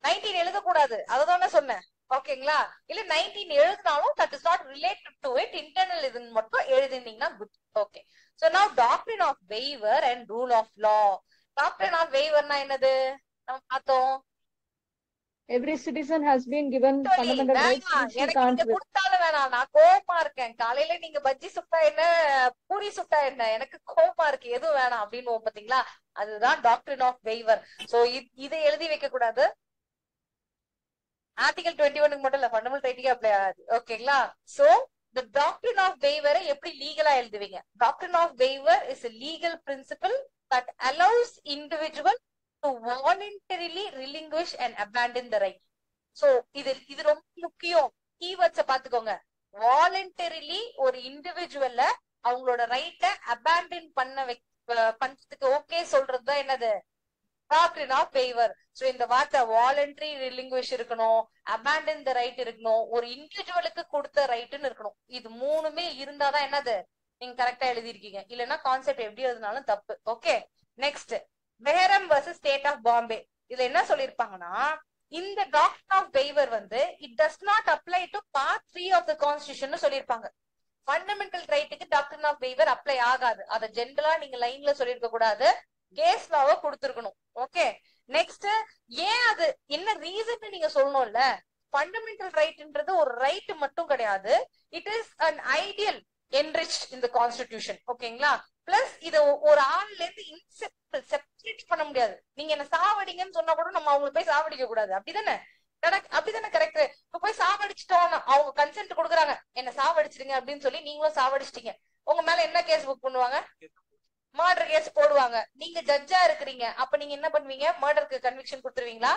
[SPEAKER 1] 19 எழுத கூடாது, அதுதானே சொன்னேன். ஓகேங்களா? இல்ல 19 எழுதினாலும் that is not related to it, internal இதுன்னு மட்டும் எழுதினீங்கன்னா good. Okay, so now doctrine of waiver and rule of law. Doctrine of வெய்வர்னா என்னது நம்ம பார்த்தோம்.
[SPEAKER 2] Every citizen has been given fundamental rights which he
[SPEAKER 1] எனக்கு
[SPEAKER 2] can't
[SPEAKER 1] நீங்க கொடுத்தாலும் வேணாம், நான் கோவமா இருக்கேன். காலையில நீங்க பஜ்ஜி சுட்டா என்ன, பூரி சுட்டா என்ன, எனக்கு கோவமா இருக்கு, எதுவும் வேணாம் அப்படின்னு பாத்தீங்களா, அதுதான் டாக்ட்ரின் ஆஃப் வெய்வர். சோ இதை எழுதி வைக்க கூடாது. ஆர்டிகல் 21 மட்டும் இல்ல, ஃபண்டமெண்டல் ரைட்டுக்கே அப்ளை ஆகாது. ஓகேங்களா? So the doctrine of waiver எப்படி லீகலா எழுதுவீங்க? doctrine of waiver is a legal principle that allows individual to voluntarily relinquish and abandon the right. So இது ரொம்ப முக்கியம், கீவேர்ட்ஸ பாத்துக்கோங்க. வாலண்டரிலி ஒரு இண்டிவிஜுவல்ல அவங்களோட ரைட்ட அபாண்டன் பண்றதுக்கு ஓகே சொல்றதுதான் என்னது? Doctrine of waiver. சோ இந்த வார்த்தை வாலண்டரி ரிலிங்குவிஷ் இருக்கணும், அபாண்டன் த ரைட் இருக்கணும், ஒரு இண்டிவிஜுவலுக்கு கொடுத்த ரைட்னு இருக்கணும். இது மூணுமே இருந்தாதான் என்னது நீங்க கரெக்டா எழுதிருக்கீங்க. இல்லைன்னா கான்செப்ட் எப்படி எழுதினாலும் தப்பு. Okay, next Behram versus state of Bombay. இதுல என்ன சொல்லிருப்பாங்கன்னா, இந்த டாக்ட்ரின் ஆஃப் வெய்வர் வந்து it does not apply to part 3 of the constitution சொல்லிருப்பாங்க. ஃபண்டமெண்டல் ரைட்டுக்கு டாக்ட்ரின் ஆஃப் வெய்வர் அப்ளை ஆகாது. அதை ஜென்ரலா நீங்க லைன்ல சொல்லிருக்க கூடாது, கேஸ் லாவ கொடுத்திருக்கணும். ஓகே, நெக்ஸ்ட் ஏன் அது என்ன ரீசன் நீங்க சொல்லணும்ல. ஃபண்டமெண்டல் ரைட்ன்றது ஒரு ரைட் மட்டும் கிடையாது, it is an ideal enriched in the constitution. ஓகேங்களா? பிளஸ் இது ஒரு ஆள்ல இருந்து செப்பரேட் பண்ண முடியாது. நீங்க என்ன சாவடிங்கன்னு சொன்னா கூட நம்ம அவங்களுக்கு போய் சாவடிக்க கூடாது, அப்படிதானே? அப்படிதானே? கரெக்ட். இப்ப போய் சாவடிச்சிட்டோம், அவங்க கன்சென்ட் கொடுக்குறாங்க என்ன சாவடிச்சிடுங்க அப்படின்னு சொல்லி, நீங்களும் சாவடிச்சிட்டீங்க, உங்க மேல என்ன கேஸ் புக் பண்ணுவாங்க? மர்டர் கேஸ் போடுவாங்க. நீங்க ஜட்ஜா இருக்கிறீங்க, அப்ப நீங்க என்ன பண்ணுவீங்க? மர்டருக்கு கன்விக்ஷன் கொடுத்துருவீங்களா?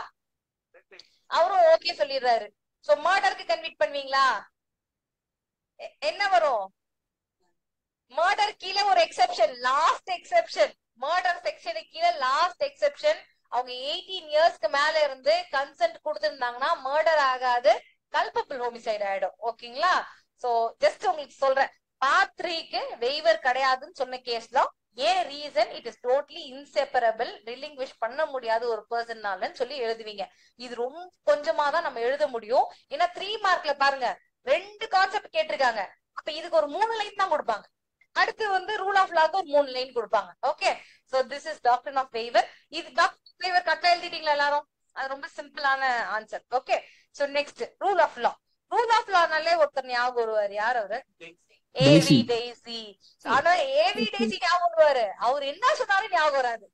[SPEAKER 1] அவரும் ஓகே சொல்லிடுறாரு. சோ மர்டருக்கு கன்விக்ட் பண்ணுவீங்களா? என்ன வரும்? மர்டர் கீழே ஒரு exception, last exception, murder section கீழே லாஸ்ட் எக்ஸெப்ஷன். அவங்க 18 இயர்ஸ்க்கு மேல இருந்து கன்சென்ட் கொடுத்திருந்தாங்கன்னா மர்டர் ஆகாது, கல்பபிள் ஹோமிசைட் ஆயிடும். ஓகேங்களா? சோ ஜஸ்ட் உங்களுக்கு சொல்றேன், பார்ட் 3க்கு வெய்வர் கிடையாதுன்னு சொன்ன கேஸ் தான். ஏன் reason? It is totally inseparable, relinquish பண்ண முடியாது ஒரு பர்சன்னாலன்னு சொல்லி எழுதுவீங்க. இது ரொம்ப கொஞ்சமா தான் நம்ம எழுத முடியும். ஏன்னா 3 மார்க்ல பாருங்க 2 கான்செப்ட் கேட்டிருக்காங்க, அப்ப இதுக்கு ஒரு 3 லைன் தான் கொடுப்பாங்க. அடுத்து வந்து ரூல் ஆஃப் லாக்கு ஒரு 3 லைன் கொடுப்பாங்க. Okay, so this is doctrine of favour. இது டாக்டரின் ஆஃப் ஃபேவர் கரெக்டா எழுதிட்டீங்களா எல்லாரும்? அது ரொம்ப சிம்பிளான answer. Okay, so next rule of law. Rule of லானாலே ஒருத்தர் ஞாபகம் வருவார். யார் அவரு? A V Dicey. ஆனா ஏவி டெய்சி ஞாபகம் வருவாரு, அவர் என்ன சொன்னாலும் ஞாபகம் வராது.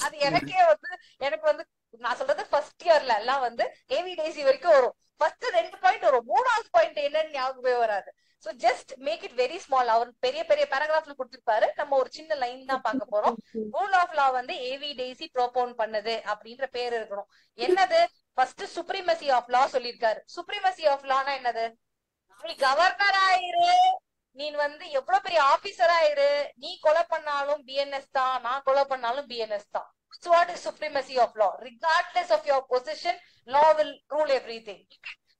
[SPEAKER 1] அது எனக்கே வந்து எனக்கு வந்து நான் சொல்றது ஃபர்ஸ்ட் இயர்ல எல்லாம் வந்து ஏவி டெய்சி வரைக்கும் வரும். ஃபர்ஸ்ட் 2 பாயிண்ட் வரும், 3வது பாயிண்ட் என்னன்னு ஞாபகமே வராது. So just make it very small. அவர் பெரிய பெரிய பேராகிராஃப்ல கொடுத்திருப்பாரு, நம்ம ஒரு சின்ன லைன் தான் பார்க்க போறோம். ரூல் ஆஃப் லா வந்து ஏவி டெய்சி ப்ரோபோன் பண்ணது அப்படின்ற பேர் இருக்கணும். என்னது? ஃபர்ஸ்ட் சுப்ரீமசி ஆஃப் லா சொல்லியிருக்காரு. சுப்ரீமசி ஆஃப் லானா என்னது? நீ கவர்னர் ஆயிரு, நீ வந்து எவ்வளவு பெரிய ஆபீசர் ஆயிரு, நீ கொலை பண்ணாலும் பிஎன்எஸ் தான், நான் கொலை பண்ணாலும் பிஎன்எஸ் தான். So what is supremacy of law? Regardless of your position, law will rule everything.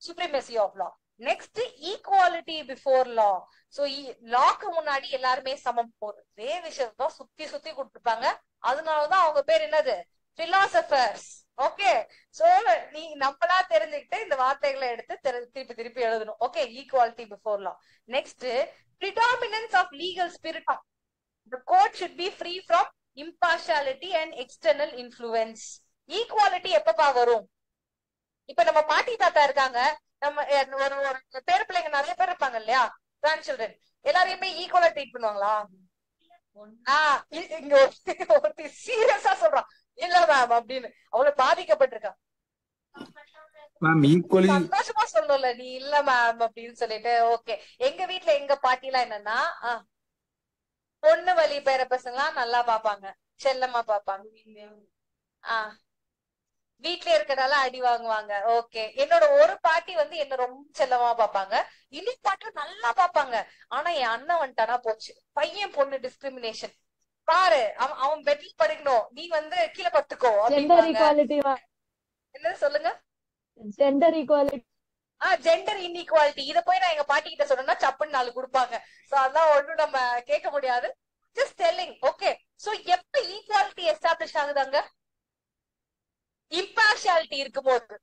[SPEAKER 1] Supremacy of law. Next, equality before law. So லாக்கு முன்னாடி எல்லாருமே சமம். ஒரே விஷயத்தான் சுத்தி சுத்தி கொடுத்துருப்பாங்க. அதனாலதான் அவங்க பேர் என்னது? philosophers. ஓகே, சோ நீ நம்மளா தெரிஞ்சுக்கிட்டு இந்த வார்த்தைகளை எடுத்து திருப்பி திருப்பி எழுதணும். Okay, equality before law. Next, predominance of legal spirit. The court should be free from impartiality and external influence. Equality எப்பப்பா வரும்? இப்ப நம்ம பாட்டி தாத்தா இருக்காங்க, நம்ம ஒரு பேர பிள்ளைங்க நிறைய பேர் இருப்பாங்க இல்லையா, கிராண்ட் சில்ட்ரன், எல்லாரையுமே ஈக்குவலா ட்ரீட் பண்ணுவாங்களா? இங்க ஒருத்தி சீரியஸா சொல்றான், இல்ல மேம் அப்படின்னு. அவ்வளவு பாதிக்கப்பட்டிருக்கா. சந்தோஷமா சொல்லல நீ இல்ல மேம் அப்படின்னு சொல்லிட்டு. ஓகே, எங்க வீட்டுல எங்க பாட்டி எல்லாம் என்னன்னா, பொண்ணு வழி பேர பசங்களாம் நல்லா பாப்பாங்க, செல்லமா பாப்பாங்க. வீட்டுல இருக்கனால அடி வாங்குவாங்க. ஓகே, என்னோட ஒரு பாட்டி வந்து என்ன ரொம்ப செல்லமா பாப்பாங்க, இன்னொரு பாட்டி நல்லா பாப்பாங்க. ஆனா என் அண்ணன் வந்துட்டானா போச்சு, பையன் பொண்ணு டிஸ்கிரிமினேஷன் பாரு, அவன் பெட்ல படுக்கணும், நீ வந்து கீழே படுத்துக்கோ. என்ன சொல்லுங்க?
[SPEAKER 5] Gender equality.
[SPEAKER 1] Gender inequality. இத போய் நான் எங்க பாட்டி கிட்ட சொன்னா சப்புன்னு 4 கொடுப்பாங்க. சோ அதான் ஒண்ணும் நம்ம கேட்க முடியாது. Just telling. ஓகே, சோ எப்ப ஈக்குவாலிட்டி எஸ்டாப்ளிஷ் ஆகுதாங்க? இம்பார்ஷியாலிட்டி இருக்கும்போது.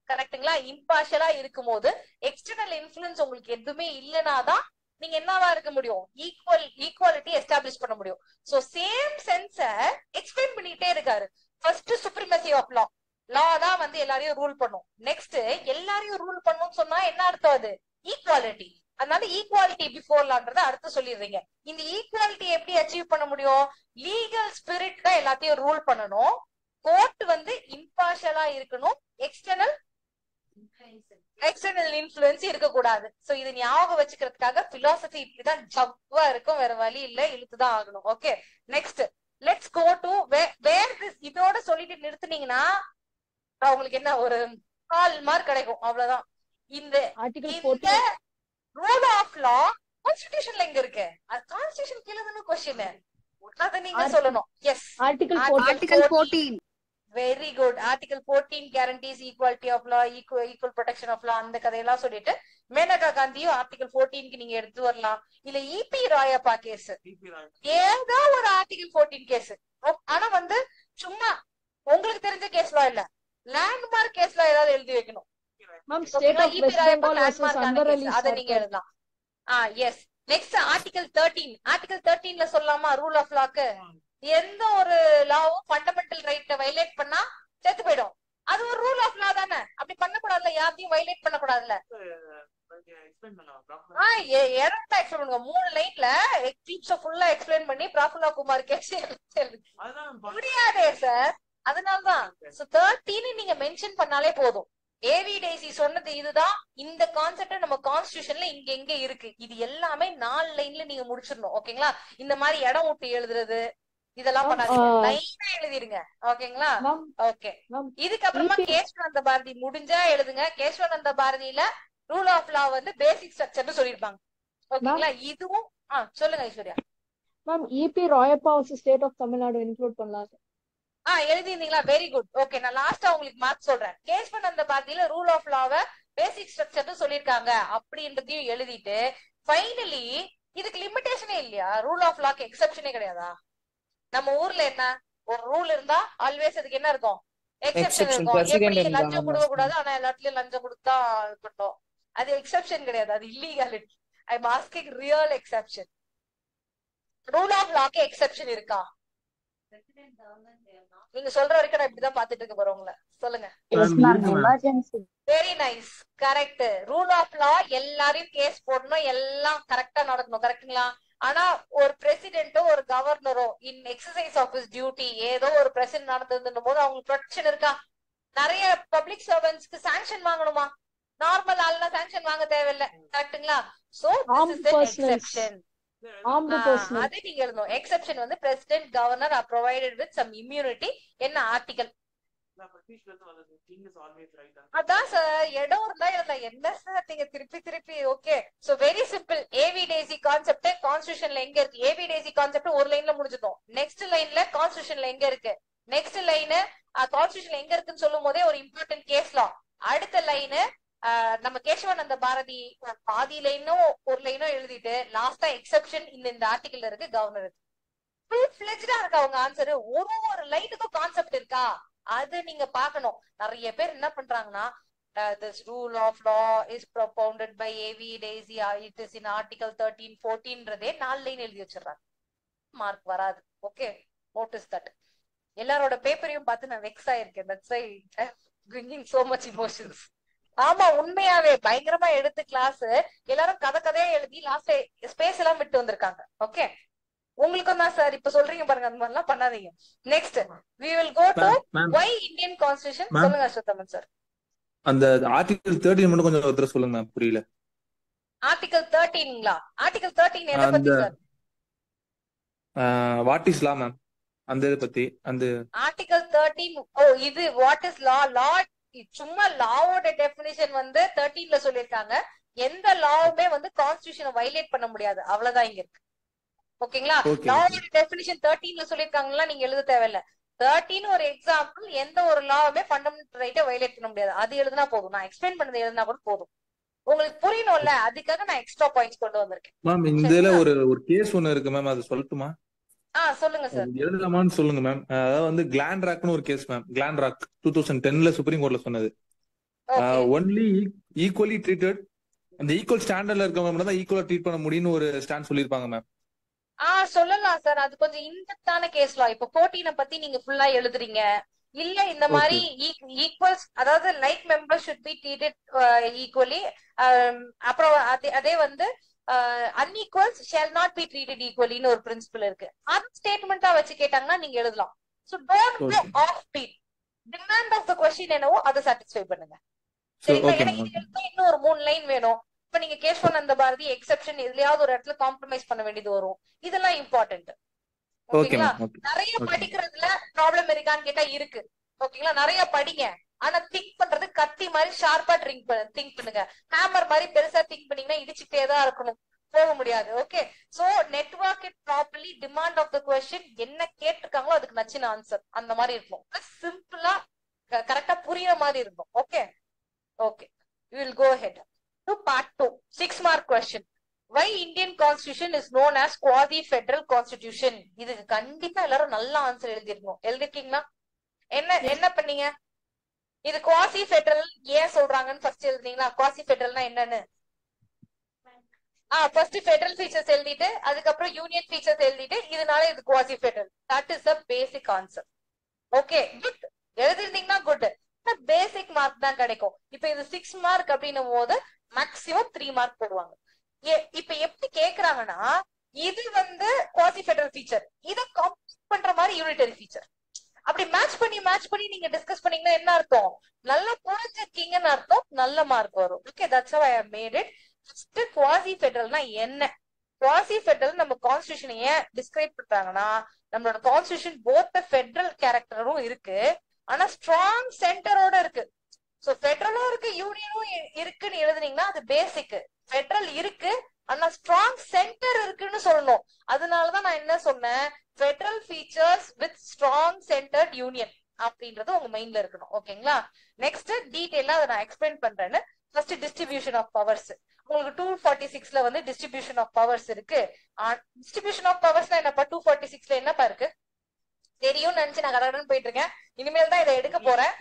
[SPEAKER 1] கரெக்டுங்களா? இம்பார்ஷியலா இருக்கும்போது, எக்ஸ்டர்னல் இன்ஃபுளுன்ஸ் உங்களுக்கு எதுவுமே இல்லைனாதான் நீங்க என்னவா இருக்க முடியும்? ஈக்குவாலிட்டி எஸ்டாப்ளிஷ் பண்ண முடியும். சோ சேம் சென்ஸ எக்ஸ்பிளைன் பண்ணிட்டே இருக்காரு. First supremacy of law. Law தான் வந்து எல்லாரையும் ரூல் பண்ணும். நெக்ஸ்ட், எல்லாரையும் ரூல் பண்ணும் சொன்னா என்ன அர்த்தம்? அது ஈக்குவாலிட்டி. அதனால ஈக்குவாலிட்டி பிஃபோர் லான்றத அடுத்து சொல்லிடுறீங்க. இந்த ஈக்குவாலிட்டி எப்படி அச்சீவ் பண்ண முடியும்? லீகல் ஸ்பிரிட் தான் எல்லாத்தையும் ரூல் பண்ணணும். கோர்ட் வந்து இம்பார்ஷியலா இருக்கணும். எக்ஸ்டர்னல் இன்ஃபுளுன்ஸ் இருக்கக்கூடாது. சோ இது ஞாபகம் வச்சுக்கிறதுக்காக பிலாசபி இப்படிதான் ஜவ்வா இருக்கும், வேற வழி இல்ல, இழுத்துதான் ஆகணும். Okay, next let's go to where this. இதோட சொல்லிட்டு நிறுத்துனீங்கன்னா உங்களுக்கு என்ன ஒரு 4 மார்க் கிடைக்கும், அவ்வளவுதான். இந்த ரூல் ஆஃப் லா கான்ஸ்டிடியூஷன்ல எங்க இருக்கு? கான்ஸ்டிடியூஷன் கீழ தான क्वेश्चन. அத நீங்க சொல்லணும். Yes, article 14. Very good. Article 14 guarantees equality of law, equal protection of law. அந்த கதையெல்லாம் சொல்லிட்டு மேனகா காந்தியும் ஆர்டிகல் 14க்கு நீங்க எடுத்து வரலாம். இல்ல இபி ராயப்பா கேஸ், ஏதோ ஒரு ஆர்டிகல் 14 கேஸ். ஆனா வந்து சும்மா உங்களுக்கு தெரிஞ்ச கேஸ்ல இல்ல, லேண்ட்மார்க் கேஸ்ல ஏதாவது எழுதி வைக்கணும். அத நீங்க எழுதலாம். எஸ். Next article 13. ஆர்டிகல் 13ல சொல்லலாமா ரூல் ஆஃப் லாக்கு? எந்த ஒரு லாவும் ஃபண்டமெண்டல் ரைட்ட வயலேட் பண்ணா செத்து போயிடும். அது ஒரு ரூல் ஆஃப் லா தானே. அப்படி பண்ணக்கூடாதுல, யாரையும் வயலேட் பண்ணக்கூடாதுல. எக்ஸ்பிளைன் பண்ணுங்க 3 லைன்ல ஃபுல்லா எக்ஸ்பிளைன் பண்ணி பிராஃபுல்லா குமார் கேஸ் முடியாதே சார். அதனாலதான் 13 நீங்க மென்ஷன் பண்ணாலே போதும். ஏவிடேசி சொன்னது இதுதான். இந்த கான்செப்ட் நம்ம கான்ஸ்டிடியூஷன்ல இங்க எங்க இருக்கு, இது எல்லாமே 4 லைன்ல நீங்க முடிச்சிடணும். ஓகேங்களா? இந்த மாதிரி இடம் விட்டு எழுதுறது இதெல்லாம் பண்ணாதீங்க, லைனா எழுதிருங்க. ஓகேங்களா? ஓகே. இதுக்கப்புறமா கேசவானந்த பாரதி முடிஞ்சா எழுதுங்க. கேசவானந்த பாரதியில ரூல் ஆஃப் லா வந்து பேசிக் ஸ்ட்ரக்சர்னு சொல்லிருப்பாங்க. ஓகேங்களா? இதுவும் சொல்லுங்க Aishwarya.
[SPEAKER 5] Ma'am, E P Royappa state of Tamil Nadu include பண்ணலாம்.
[SPEAKER 1] எழுதிருந்தீங்களா? Very good. ஓகே, நான் லாஸ்டா உங்களுக்கு மார்க் சொல்றேன். கேசவானந்த பாரதியில ரூல் ஆஃப் லாவை பேசிக் ஸ்ட்ரக்சர்னு சொல்லிருக்காங்க அப்படின்றதையும் எழுதிட்டு, ஃபைனலி இதுக்கு லிமிடேஷனே இல்லையா? ரூல் ஆஃப் லாக்கு எக்ஸெப்ஷனே கிடையாதா? நம்ம ஊர்ல என்ன ஒரு ரூல் இருந்தா ஆல்வேஸ் அதுக்கு என்ன இருக்கும்? எக்ஸெப்ஷன் இருக்கும். எப்படி லஞ்சம் கொடுக்க கூடாது, ஆனா எல்லாத்துலயும் லஞ்சம் கொடுத்தா இருக்கட்டும். அது எக்ஸெப்ஷன் கிடையாது, அது illegality. I am asking real exception. Rule of லாக்கு எக்ஸெப்ஷன் இருக்கா? நீங்க சொல்ற வரைக்கும் நான் இப்படிதான் பாத்துட்டு இருக்க போறேன் உங்களை. சொல்லுங்க.
[SPEAKER 2] Yes,
[SPEAKER 3] ma'am
[SPEAKER 2] ma'am.
[SPEAKER 3] இருக்கு ma'am.
[SPEAKER 2] Emergency.
[SPEAKER 1] Very nice, correct. Rule of law எல்லாரையும் கேஸ் போடணும், எல்லாம் கரெக்டா நடக்கணும், கரெக்டுங்களா? ஆனா ஒரு பிரசிடென்ட்டோ ஒரு கவர்னரோ in exercise of his duty ஏதோ ஒரு பிரச்சனை நடந்ததுன்னும் போது அவங்களுக்கு ப்ரொடெக்ஷன் இருக்கா? நிறைய பப்ளிக் சர்வன்ட்ஸ்க்கு சாங்ஷன் வாங்கணுமா? நார்மல் ஆள்னா சாங்ஷன் வாங்க தேவையில்லை, கரெக்டுங்களா? So this is an exception. அது நீங்க எழுதணும். எக்ஸெப்ஷன் வந்து president governor are provided with some immunity. என்ன ஆர்டிகல்? அதான் சார், இடம் இருந்தா எழுதலாம். என்ன சார் நீங்க திருப்பி திருப்பி? Okay, so very simple. A V Dicey concept கான்ஸ்டிடியூஷன்ல எங்க இருக்கு? ஏவிடேசி கான்செப்ட் ஒரு லைன்ல முடிஞ்சிடும். நெக்ஸ்ட் லைன்ல கான்ஸ்டிடியூஷன்ல எங்க இருக்கு? நெக்ஸ்ட் லைன் கான்ஸ்டிடியூஷன்ல எங்க இருக்குன்னு சொல்லும் போதே ஒரு இம்பார்ட்டன்ட் கேஸ் லா. அடுத்த லைனு நம்ம கேசவானந்த பாரதி பாதி லைனோ ஒரு லைனோ எழுதிட்டு லாஸ்டா எக்ஸெப்ஷன் இந்த ஆர்டிகல்ல இருக்கு, கவர்னர். ஃபுல் ஃபிளெஜ்டா இருக்கு அவங்க ஆன்சர். ஒரு லைனுக்கும் கான்செப்ட் இருக்கா அது நீங்க பாக்கணும். நிறைய பேர் என்ன பண்றாங்கன்னா this rule of law is propounded by AV Daisy, it is in article 13 14ன்றதே 4 line எழுதி வச்சிடுறாங்க. மார்க் வராது. Okay, notice that. எல்லாரோட பேப்பரையும் பார்த்து நான் வெக்ஸ் ஆயிருக்கேன். that's why I'm bringing so much emotions. ஆமா, உண்மையாவே பயங்கரமா எடுத்து கிளாஸ் எல்லாரும் கதையா எழுதி லாஸ்ட் ஸ்பேஸ் எல்லாம் விட்டு வந்திருக்காங்க. ஓகே, உங்களுக்கும் தான் சார் இப்ப சொல்றீங்க பாருங்க, அந்த மாதிரிலாம் பண்ணாதீங்க. Next we will go to why Indian constitution. சொல்லுங்க அஸ்வத்தமன் சார்.
[SPEAKER 3] அந்த ஆர்டிகல் 13 மட்டும் கொஞ்சம் ஒருத்தர் சொல்லுங்க மேம், புரியல.
[SPEAKER 1] ஆர்டிகல் 13ங்களா? ஆர்டிகல் 13 எதை பத்தி sir?
[SPEAKER 3] What is law ma'am, அந்த இத பத்தி. அந்த
[SPEAKER 1] ஆர்டிகல் 13 ஓ இது வாட் இஸ் லா. லா சும்மா லாவோட டெஃபினிஷன் வந்து 13ல சொல்லிருக்காங்க. எந்த லாவுமே வந்து கான்ஸ்டிடியூஷனை வயலேட் பண்ண முடியாது, அவ்வளவுதான் இங்க இருக்கு. ஓகேங்களா? லாவோட டெஃபினிஷன் 13ல சொல்லிருக்காங்களா, நீங்க எழுத தேவையில்ல. 13 ஒரு எக்ஸாம்பிள். எந்த ஒரு லாவுமே ஃபண்டமெண்டல் ரைட்டை வயலேட் பண்ண முடியாது, அது எழுதுனா போதும். நான் எக்ஸ்பிளைன் பண்ணது எழுதுனா கூட போதும். உங்களுக்கு புரியணும்ல, அதுக்காக நான் எக்ஸ்ட்ரா பாயிண்ட்ஸ் கொண்டு வந்திருக்கேன்.
[SPEAKER 3] மேம் இதுல ஒரு கேஸ் ஒன்னு இருக்கு மேம், அது சொல்லட்டுமா?
[SPEAKER 1] சொல்லுங்க சார்.
[SPEAKER 3] எழுதலாமான்னு சொல்லுங்க மேம். அதாவது வந்து கிளாண்ட்ராக்னு ஒரு கேஸ் மேம். கிளாண்ட்ராக் 2010ல சுப்ரீம் கோர்ட்ல சொன்னது. ஒன்லி ஈக்குவலி ட்ரீட்டட், அந்த ஈக்குவல் ஸ்டாண்டர்ட்ல இருக்கவங்க மட்டும் தான் ஈக்குவலா ட்ரீட் பண்ண முடியும்னு ஒரு ஸ்டாண்ட் சொல்லிருப்பாங்க மேம்.
[SPEAKER 1] சொல்லலாம் சார். அது கொஞ்சம் இன்டெப்தான கேஸ்லாம். இப்ப 14 பத்தி நீங்க ஃபுல்லா எழுதுறீங்க இல்ல, இந்த மாதிரி ஈக்குவல்ஸ், அதாவது like members should be treated equally. அப்புறம் அதே வந்து unequals shall not be treated equally ன்னு ஒரு பிரின்சிபல் இருக்கு. அது ஸ்டேட்மெண்டா வச்சு கேட்டாங்கன்னா நீங்க எழுதலாம். So don't go off beat. Demand of the question என்னவோ அதை சாட்டிஸ்ஃபை பண்ணுங்க. சரிங்களா? எனக்கு இது எழுத இன்னும் ஒரு 3 லைன் வேணும். இப்ப நீங்க கேசவானந்த பாரதி எக்ஸெப்ஷன் எதுலயாவது ஒரு இடத்துல காம்ப்ரமைஸ் பண்ண வேண்டியது வரும். இதெல்லாம் இம்பார்ட்டன்ட். ஓகேங்களா? நிறைய படிக்கிறதுல ப்ராப்ளம் இருக்கான்னு கேட்டா இருக்கு. ஓகேங்களா? நிறைய படிங்க, ஆனா திங்க் பண்றது கத்தி மாதிரி ஷார்ப்பா திங்க் பண்ணுங்க. ஹேமர் மாதிரி பெருசா திங்க் பண்ணீங்கன்னா இடிச்சுட்டே தான் இருக்கணும், போக முடியாது. Okay, so network it properly. Demand of the question என்ன கேட்டிருக்காங்களோ அதுக்கு நச்சின ஆன்சர் அந்த மாதிரி இருக்கும். சிம்பிளா கரெக்டா புரியுற மாதிரி இருக்கும். Okay okay, we will go ahead to part 2, 6 mark question. Why Indian constitution is known as quasi federal constitution? இதுக்கு கண்டிப்பா எல்லாரும் நல்ல ஆன்சர் எழுதிருக்கணும். எழுதிருக்கீங்களா? என்ன பண்ணீங்க? இது குவாசி ஃபெடரல் ஏன் சொல்றாங்கன்னு ஃபர்ஸ்ட் எழுதுனீங்களா? குவாசி ஃபெடரல்னா என்னன்னு ஃபர்ஸ்ட் ஃபெடரல் ஃபீச்சர்ஸ் எழுதிட்டு அதுக்கப்புறம் யூனியன் ஃபீச்சர்ஸ் எழுதிட்டு இதனால இது quasi federal. That is a basic answer. Okay, good. எழுதிருந்தீங்கன்னா குட். பேசிக் மார்க் தான் கிடைக்கும். இப்ப இது 6 மார்க் அப்படின்னும் போது மேக்சிமம் 3 மார்க் போடுவாங்க. இப்ப எப்படி கேக்குறாங்கன்னா, இது வந்து குவாசி ஃபெடரல் ஃபீச்சர், இத காம்ப்ளீட் பண்ற மாதிரி யூனிட்டரி ஃபீச்சர். அப்படி மேட்ச் பண்ணி நீங்க டிஸ்கஸ் பண்ணீங்கன்னா என்ன அர்த்தம்? நல்லா புரிஞ்சிருக்கீங்கன்னு அர்த்தம், நல்ல மார்க் வரும். Okay, that's how I have made it. First quasi ஃபெடரல்னா என்ன? குவாசி ஃபெடரல் நம்ம கான்ஸ்டிடியூஷன் ஏன் டிஸ்கிரைப் பண்றாங்கன்னா, நம்மளோட கான்ஸ்டிடியூஷன் போத் ஃபெடரல் கேரக்டரும் இருக்கு, ஆனா ஸ்ட்ராங் சென்டரோட இருக்கு. சோ ஃபெடரலும் இருக்கு யூனியனும் இருக்குன்னு எழுதுனீங்கன்னா அது பேசிக். ஃபெடரல் இருக்கு ஆனா ஸ்ட்ராங் சென்டர் இருக்குன்னு சொல்லணும். அதனாலதான் நான் என்ன சொன்னேன், federal features with strong centred union அப்படின்றது உங்க மைண்ட்ல இருக்கணும். ஓகேங்களா? நெக்ஸ்ட் டீடைலா அதை நான் எக்ஸ்பிளைன் பண்றேன்னு. First distribution of powers. உங்களுக்கு 246ல வந்து டிஸ்ட்ரிபியூஷன் ஆஃப் பவர்ஸ் இருக்கு. டிஸ்ட்ரிபியூஷன் ஆஃப் பவர்ஸ்னா என்னப்பா? 246ல என்னப்பா இருக்கு தெரியும் நினைச்சு நான் கடகடன்னு போயிட்டு இருக்கேன். இனிமேல் தான் இதை எடுக்க போறேன்.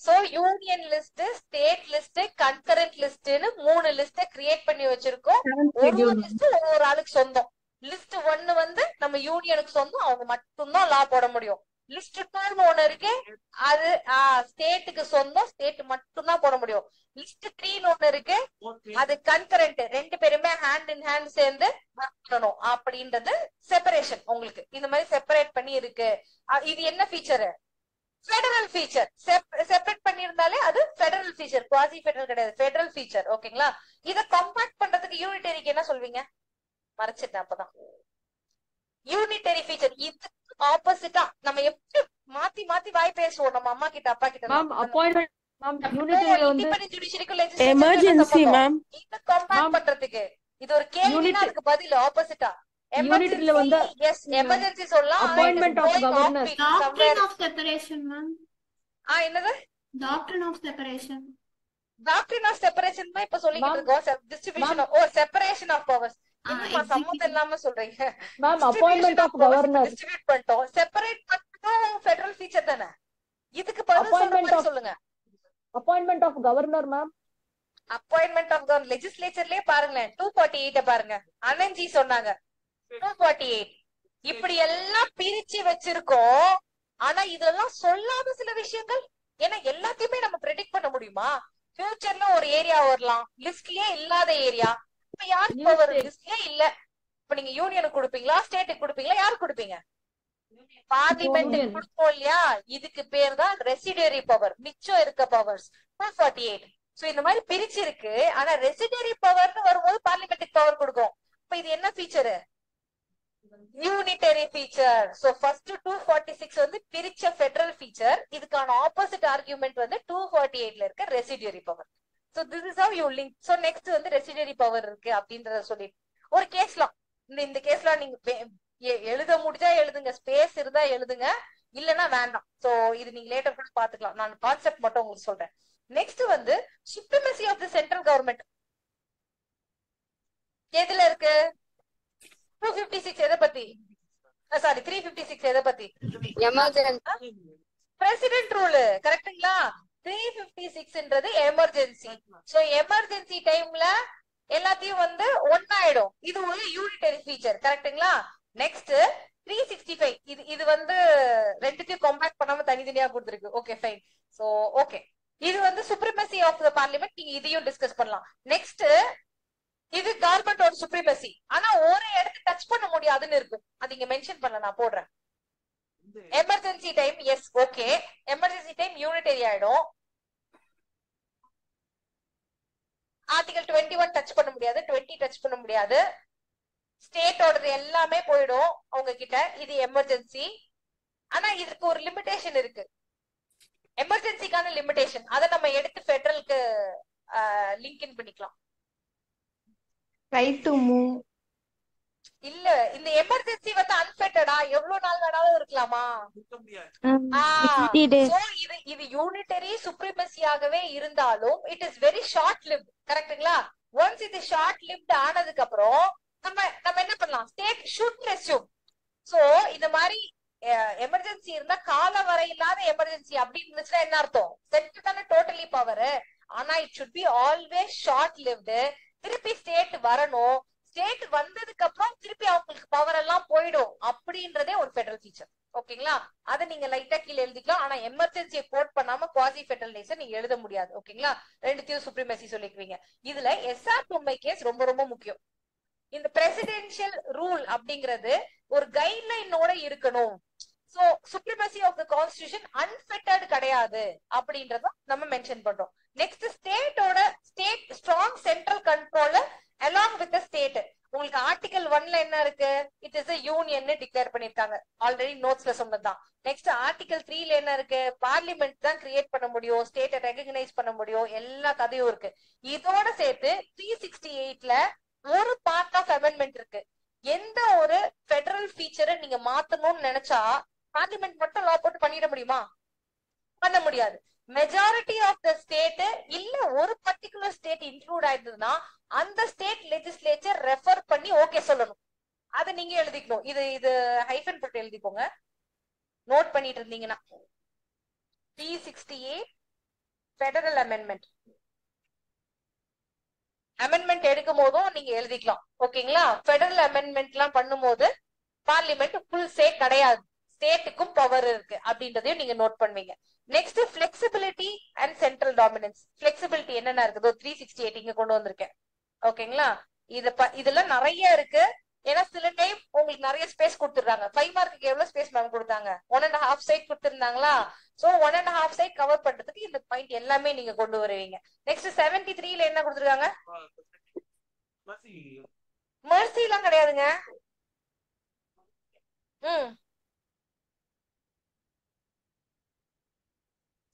[SPEAKER 1] So union list, state list, concurrent லிஸ்ட்னு 3 லிஸ்ட கிரியேட் பண்ணி வச்சிருக்கோம். ஒரு லிஸ்ட் ஒவ்வொரு ஆளுக்கு சொந்தம். லிஸ்ட் 1 வந்து நம்ம யூனியனுக்கு சொந்தம், அவங்க மட்டும்தான் லா போட முடியும். லிஸ்ட் 2 ஒண்ணு இருக்கு, அது ஸ்டேட்டுக்கு சொந்தம், ஸ்டேட் மட்டும்தான் போட முடியும். லிஸ்ட் 3 ஒண்ணு இருக்கு, அது கன்கரண்ட், ரெண்டு பேருமே ஹேண்ட் இன் ஹேண்ட் சேர்ந்து பண்ணணும் அப்படின்றது செப்பரேஷன். உங்களுக்கு இந்த மாதிரி செப்பரேட் பண்ணி இருக்கு. இது என்ன ஃபீச்சர்? Federal feature. செப்பரேட் பண்ணியிருந்தாலே அது ஃபெடரல் ஃபீச்சர், குவாசி ஃபெடரல் கிடையாது, ஃபெடரல் ஃபீச்சர். ஓகேங்களா? இத கம்பேக்ட் பண்றதுக்கு யூனிட்டரிக்கு என்ன சொல்வீங்க? மறைச்சிட்டேன் அப்பதான். யூனிட்டரி ஃபீச்சர் இதுக்கு ஆப்போசிட்டா நம்ம எப்படி மாத்தி மாத்தி வாய் பேசுவோம் நம்ம அம்மா கிட்ட அப்பா கிட்ட.
[SPEAKER 5] மேம் அப்பாயின்மெண்ட் மேம் யூனிட்டரியில வந்து
[SPEAKER 1] இண்டிபெண்டன்ட் ஜுடிஷியரிக்கு லெஜிஸ்லேச்சர்
[SPEAKER 6] எமர்ஜென்சி மேம்.
[SPEAKER 1] இது கம்பேர் பண்றதுக்கு இது ஒரு கேள்வினா அதுக்கு பதில் ஆப்போசிட்டா.
[SPEAKER 5] யூனிட்டரியில வந்து
[SPEAKER 1] எஸ் எமர்ஜென்சி சொல்லலாம்.
[SPEAKER 5] appointment of governor.
[SPEAKER 7] Doctrine of separation, ma'am.
[SPEAKER 1] என்னது?
[SPEAKER 7] Doctrine of separation.
[SPEAKER 1] Doctrine of separation தான் இப்ப சொல்லிட்டு இருக்கோம். Distribution separation of powers. இன்னும் சம்மந்தம் இல்லாம சொல்றீங்க.
[SPEAKER 5] Ma'am appointment of governor.
[SPEAKER 1] Distribute பண்ணிட்டோம். செப்பரேட் பண்ணதும் ஃபெடரல் ஃபீச்சர் தானே. இதுக்கு பதில் சொல்ற மாதிரி சொல்லுங்க.
[SPEAKER 5] appointment of governor ma'am.
[SPEAKER 1] Appointment of governor லெஜிஸ்லேச்சர்லயே பாருங்களேன், 248 பாருங்க. அனஞ்சி சொன்னாங்க 248. இப்படி எல்லாம் பிரிச்சு வச்சிருக்கோம். ஆனா இதெல்லாம் சொல்லாத சில விஷயங்கள். ஏன்னா எல்லாத்தையுமே நம்ம ப்ரெடிக்ட் பண்ண முடியுமா? ஃபியூச்சர்ல ஒரு ஏரியா வரலாம், லிஸ்ட்லயே இல்லாத ஏரியா. இப்ப யாருக்கு பவர்? லிஸ்ட்லயே இல்ல. இப்ப நீங்க யூனியனுக்கு கொடுப்பீங்களா, ஸ்டேட்டுக்கு கொடுப்பீங்களா, யாருக்கு கொடுப்பீங்க? பார்லிமெண்ட் கொடுப்போம் இல்லையா? இதுக்கு பேர் தான் ரெசிடரி பவர், மிச்சம் இருக்க பவர்ஸ் 248. சோ இந்த மாதிரி பிரிச்சு இருக்கு. ஆனா ரெசிடரி பவர்னு வரும்போது பார்லிமெண்ட்டுக்கு பவர் கொடுக்கும். இப்ப இது என்ன feature? Unitary feature. So first 246 வந்து பிரிச்ச ஃபெடரல் ஃபீச்சர். இதுக்கான ஆப்போசிட் ஆர்குமெண்ட் வந்து 248ல இருக்க residuary power. So this is how you link. So next வந்து ரெசிடரி பவர் இருக்கு அப்படின்றத சொல்லி ஒரு கேஸ்லாம் இந்த கேஸ்லாம் நீங்க எழுத முடிஞ்சா எழுதுங்க, ஸ்பேஸ் இருந்தா எழுதுங்க, இல்லன்னா வேண்டாம். சோ இது நீங்க லேட்டர் கூட பாத்துக்கலாம். நான் கான்செப்ட் மட்டும் உங்களுக்கு சொல்றேன். நெக்ஸ்ட் வந்து supremacy of the central government எதுல இருக்கு? 256 எதை பத்தி? சாரி 356 எதை பத்தி? President rule. கரெக்ட்டுங்களா? 356ன்றது எமர்ஜென்சி. சோ எமர்ஜென்சி டைம்ல எல்லாத்தையும் வந்து ஒன்னாயிடும். இது ஒரு யூனிட்டரி ஃபீச்சர். கரெக்ட்டுங்களா? நெக்ஸ்ட் 365. இது வந்து ரெண்டுத்தையும் கம்பேக்ட் பண்ணாம தனித்தனியா கொடுத்துருக்கு. Okay fine. சோ ஓகே, இது வந்து சுப்ரமசி ஆஃப் த பார்லிமெண்ட். நீங்க இதையும் டிஸ்கஸ் பண்ணலாம். நெக்ஸ்ட் இது கவர்மெண்டோட சுப்ரமசி. ஆனா ஒரு இடத்து டச் பண்ண முடியாதுன்னு இருக்கு. அது இங்க மென்ஷன் பண்ணல, நான் போடுறேன். Emergency time yes okay, emergency time unitary ஆயிடும். ஆர்டிகல் 21 டச் பண்ண முடியாது, 20 டச் பண்ண முடியாது. ஸ்டேட்டோட எல்லாமே போயிடும் அவங்க கிட்ட. இது எமர்ஜென்சி. ஆனா இதுக்கு ஒரு லிமிடேஷன் இருக்கு. எமர்ஜென்சிக்கான லிமிடேஷன் அதை நம்ம எடுத்து ஃபெடரலுக்கு லிங்க் இன் பண்ணிக்கலாம்.
[SPEAKER 2] Right to move.
[SPEAKER 1] இல்ல இந்த எமர்ஜென்சி வந்து அன்ஃபெட்டடா எவ்வளவு நாள் வேணாலும் இருக்கலாமா? இது யூனிட்டரி சுப்ரமசியாகவே இருந்தாலும் it is very short lived. கரெக்ட்டுங்களா? ஒன்ஸ் இது ஷார்ட் லிவ்ட் ஆனதுக்கு அப்புறம் நம்ம என்ன பண்ணலாம்? State should resume. சோ இந்த மாதிரி எமர்ஜென்சி இருந்தா கால வரை இல்லாத எமர்ஜென்சி அப்படி இருந்துச்சுன்னா என்ன அர்த்தம்? சென்ட்ரல் தானே டோட்டலி பவர். ஆனா it should be always short lived. திருப்பி ஸ்டேட் வரணும். ஸ்டேட் வந்ததுக்கு அப்புறம் திருப்பி அவங்களுக்கு பவர் எல்லாம் போயிடும். அப்படின்றதே ஒரு ஃபெடரல் ஃபீச்சர். ஓகேங்களா? அதை நீங்க லைட்டா கீழே எழுதிக்கலாம். ஆனா எமர்ஜென்சியை கோட் பண்ணாம குவாசி ஃபெடரலைசர் நீங்க எழுத முடியாது. ஓகேங்களா? ரெண்டுத்தையும் சுப்ரமசி சொல்லிக்குவீங்க. இதுல எஸ்ஆர் பொம்மை கேஸ் ரொம்ப ரொம்ப முக்கியம். இந்த பிரசிடென்ஷியல் ரூல் அப்படிங்கிறது ஒரு கைட்லைனோட இருக்கணும். So supremacy of the constitution unfettered கிடையாது அப்படின்றத நம்ம மென்ஷன் பண்றோம். நெக்ஸ்ட் ஸ்டேட்டோட strong central control along with state. உங்களுக்கு ஆர்டிகல் 1ல என்ன இருக்கு? It is a union declare பண்ணிருக்காங்க. ஆல்ரெடி நோட்ஸ்ல சொன்னதுதான். நெக்ஸ்ட் ஆர்டிகல் 3ல என்ன இருக்கு? பார்லிமெண்ட் தான் கிரியேட் பண்ண முடியும், ஸ்டேட்டை ரெகக்னைஸ் பண்ண முடியும், எல்லா கதையும் இருக்கு. இதோட சேர்த்து 368ல ஒரு பார்ட் ஆஃப் அமெண்ட்மெண்ட் இருக்கு. எந்த ஒரு ஃபெடரல் ஃபீச்சரை நீங்க மாத்தணும்னு நினைச்சா பார்லிமெண்ட் மட்டும் லா போட்டு பண்ணிட முடியுமா? பண்ண முடியாது. மெஜாரிட்டி ஆஃப் த ஸ்டேட் இல்ல ஒரு பர்டிகுலர் ஸ்டேட் இன்க்ளூட் ஆயிருந்ததுன்னா அந்த ஸ்டேட் லெஜிஸ்லேச்சர் ரெஃபர் பண்ணி ஓகே சொல்லணும். அதை நீங்க எழுதிக்கணும். இது ஹைஃபன் போட்டு எழுதிக்கோங்க, நோட் பண்ணிட்டு இருந்தீங்கன்னா. 368 ஃபெடரல் அமெண்ட்மெண்ட். அமெண்ட்மெண்ட் எடுக்கும் போதும் நீங்க எழுதிக்கலாம். ஓகேங்களா? ஃபெடரல் அமெண்ட்மெண்ட் எல்லாம் பண்ணும்போது பார்லிமெண்ட் ஃபுல் சே கிடையாது, ஸ்டேட்டுக்கும் பவர் இருக்கு அப்படின்றதையும் நீங்க நோட் பண்ணுவீங்க. Next flexibility and central dominance. Flexibility என்னென்ன இருக்குது? 368 இங்க கொண்டு வந்திருக்கேன். ஓகேங்களா? இதெல்லாம் நிறைய இருக்கு. ஏன்னா சில டைம் உங்களுக்கு நிறைய ஸ்பேஸ் கொடுத்துருக்காங்க. 5 மார்க்கு எவ்வளவு ஸ்பேஸ் மேம் கொடுத்தாங்க? 1.5 சைட் கொடுத்திருந்தாங்களா? சோ 1.5 சைட் கவர் பண்றதுக்கு இந்த பாயிண்ட் எல்லாமே நீங்க கொண்டு வருவீங்க. நெக்ஸ்ட் 73ல என்ன கொடுத்துருக்காங்க? மெர்சி எல்லாம் கிடையாதுங்க.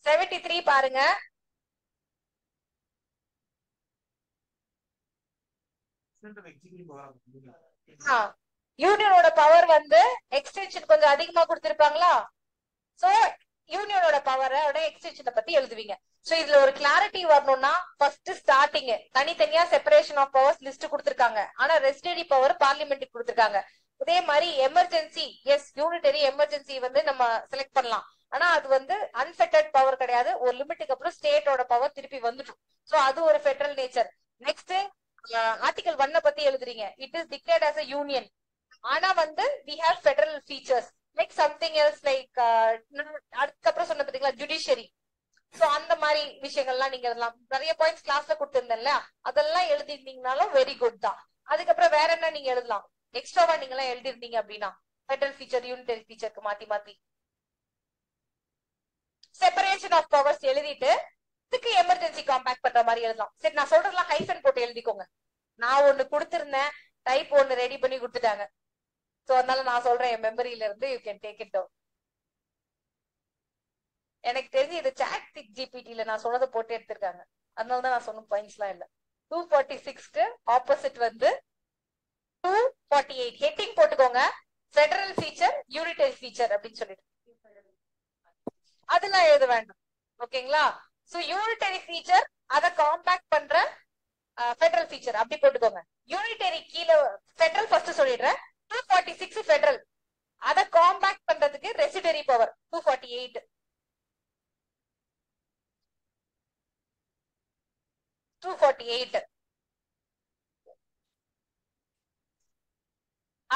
[SPEAKER 1] 73 பாருங்க. யூனியனோட பவர் வந்து எக்ஸ்டென்ஷன் கொஞ்சம் அதிகமா கொடுத்திருப்பாங்களா? சோ யூனியனோட பவரோட எக்ஸ்டென்ஷனை பத்தி எழுதுவீங்க. சோ இதுல ஒரு கிளாரிட்டி வரணும்னா ஃபர்ஸ்ட் ஸ்டார்டிங் தனித்தனியா செப்பரேஷன் ஆஃப் பவர்ஸ் லிஸ்ட் கொடுத்திருக்காங்க. ஆனா ரெஸ்டரி பவர் பார்லிமெண்ட்டுக்கு கொடுத்திருக்காங்க. அதே மாதிரி எமர்ஜென்சி, எஸ் யூனிட்டரி எமர்ஜென்சி வந்து நம்ம செலக்ட் பண்ணலாம். ஆனா அது வந்து அன்ஃபெட்டட் பவர் கிடையாது. ஒரு லிமிட்டுக்கு அப்புறம் ஸ்டேட்டோட பவர் திருப்பி வந்துடும். சோ அது ஒரு ஃபெடரல் நேச்சர். நெக்ஸ்ட் ஆர்டிகல் 1 பத்தி எழுதுறீங்க. It is declared as a union. ஆனா வந்து we have federal features like something else like அதுக்கப்புறம் சொன்ன பாத்தீங்களா ஜுடிஷியரி. சோ அந்த மாதிரி விஷயங்கள்லாம் நீங்க எழுதலாம். நிறைய பாயிண்ட்ஸ் கிளாஸ்ல கொடுத்திருந்தேன்ல, அதெல்லாம் எழுதிருந்தீங்கனாலும் வெரி குட் தான். அதுக்கப்புறம் வேற என்ன நீங்க எழுதலாம்? எக்ஸ்ட்ராவா நீங்க எல்லாம் எழுதிருந்தீங்க அப்படின்னா ஃபெடரல் ஃபீச்சர் யூனிட்டரி ஃபீச்சருக்கு மாத்தி மாத்தி செப்பரேஷன் ஆஃப் பவர்ஸ் எழுதிட்டு இதுக்கு எமர்ஜென்சி காம்பேக்ட் பண்ற மாதிரி எழுதலாம். சரி, நான் சொல்றதுலாம் ஹைஃபன் போட்டு எழுதிக்கோங்க. நான் ஒண்ணு கொடுத்திருந்தேன், டைப் ஒண்ணு ரெடி பண்ணி கொடுத்துட்டாங்க. சோ அதனால நான் சொல்றேன், என் மெமரியில இருந்து you can take it down. எனக்கு தெரிஞ்சு இது சாட் ஜிபிடில நான் சொன்னதை போட்டு எடுத்திருக்காங்க. அதனாலதான் நான் சொன்ன பாயிண்ட்ஸ் எல்லாம் இல்ல. 246க்கு ஆப்போசிட் வந்து 248 ஹெட்டிங் போட்டுக்கோங்க. ஃபெடரல் ஃபீச்சர், யூனிட்டரி ஃபீச்சர் அப்படின்னு சொல்லிட்டு அதெல்லாம் எழுத வேண்டாம். ஓகேங்களா? சோ யூனிட்டரி ஃபீச்சர் அத காம்பேக்ட் பண்ற ஃபெடரல் ஃபீச்சர் அப்படி போட்டுக்கோங்க. யூனிட்டரி கீழே ஃபெடரல் ஃபர்ஸ்ட் சொல்லிடுறேன். 246 ஃபெடரல், அத காம்பேக்ட் பண்றதுக்கு ரெசிடரி பவர் 248.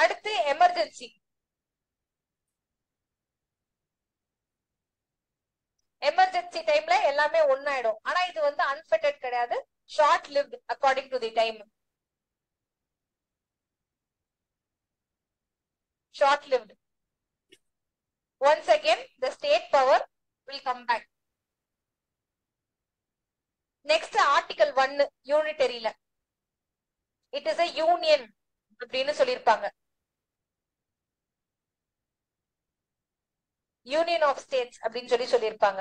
[SPEAKER 1] அடுத்து எமர்ஜென்சி. எமர்ஜென்சி டைம்ல எல்லாமே ஒன்னாயிடும். ஆனா இது வந்து அன்ஃபெட்டட் கிடையாது, short lived according to the time. Short lived. Once again, the state power will come back. Next, Article 1 unitary la. It is a union அப்படின்னு சொல்லிருப்பாங்க. Union of states அப்படின்னு சொல்லிருப்பாங்க.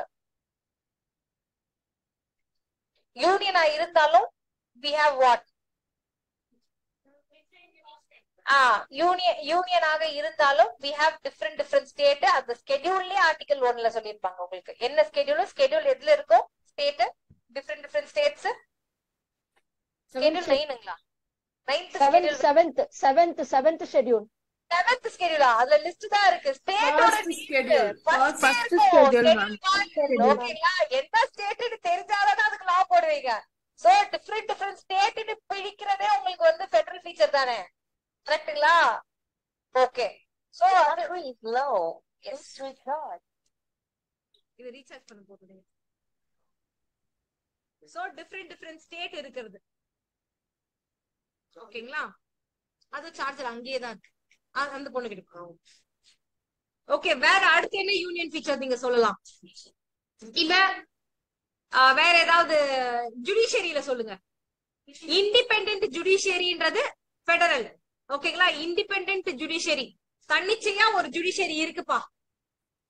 [SPEAKER 1] யூனியனா இருந்தாலும் we have what? யூனியனாக இருந்தாலும் we have different state. அந்த ஸ்கெட்யூல்லே ஆர்டிகல் 1ல சொல்லிருப்பாங்க. உங்களுக்கு என்ன ஸ்கெட்யூல் எதுல இருக்கும்? State different states. ஸ்கெட்யூல் 9ங்களா?
[SPEAKER 5] 7th schedule.
[SPEAKER 1] 7th schedule அதுல லிஸ்ட் தான் இருக்கு. ஸ்டேட்டோட
[SPEAKER 2] schedule.
[SPEAKER 1] first
[SPEAKER 2] schedule ma'am.
[SPEAKER 1] ஓகேங்களா? எந்த ஸ்டேட்னு தெரிஞ்சாதான் அதுக்கு லா போடுவீங்க. சோ different ஸ்டேட்னு பிரிக்கிறதே உங்களுக்கு வந்து ஃபெடரல் ஃபீச்சர் தானே, கரெக்ட்டுங்களா? Okay. So battery is low. Yes, recharge. இது ரீசார்ஜ் பண்ண போகுது. சோ different ஸ்டேட் இருக்குது. ஓகேங்களா? அது சார்ஜர் அங்கேயே தான் இருக்கு. அந்த பொண்ணு கிட்ட. ஓகே, வேற அடுத்து என்ன யூனியன் ஃபீச்சர் நீங்க சொல்லலாம்? இல்ல வேற ஏதாவது ஜுடிஷியரியில சொல்லுங்க. இண்டிபெண்டன்ட் ஜுடிஷியரின்றது ஃபெடரல். ஓகேங்களா? இண்டிபெண்டன்ட் ஜுடிஷியரி, தன்னிச்சையா ஒரு ஜுடிஷியரி இருக்குப்பா.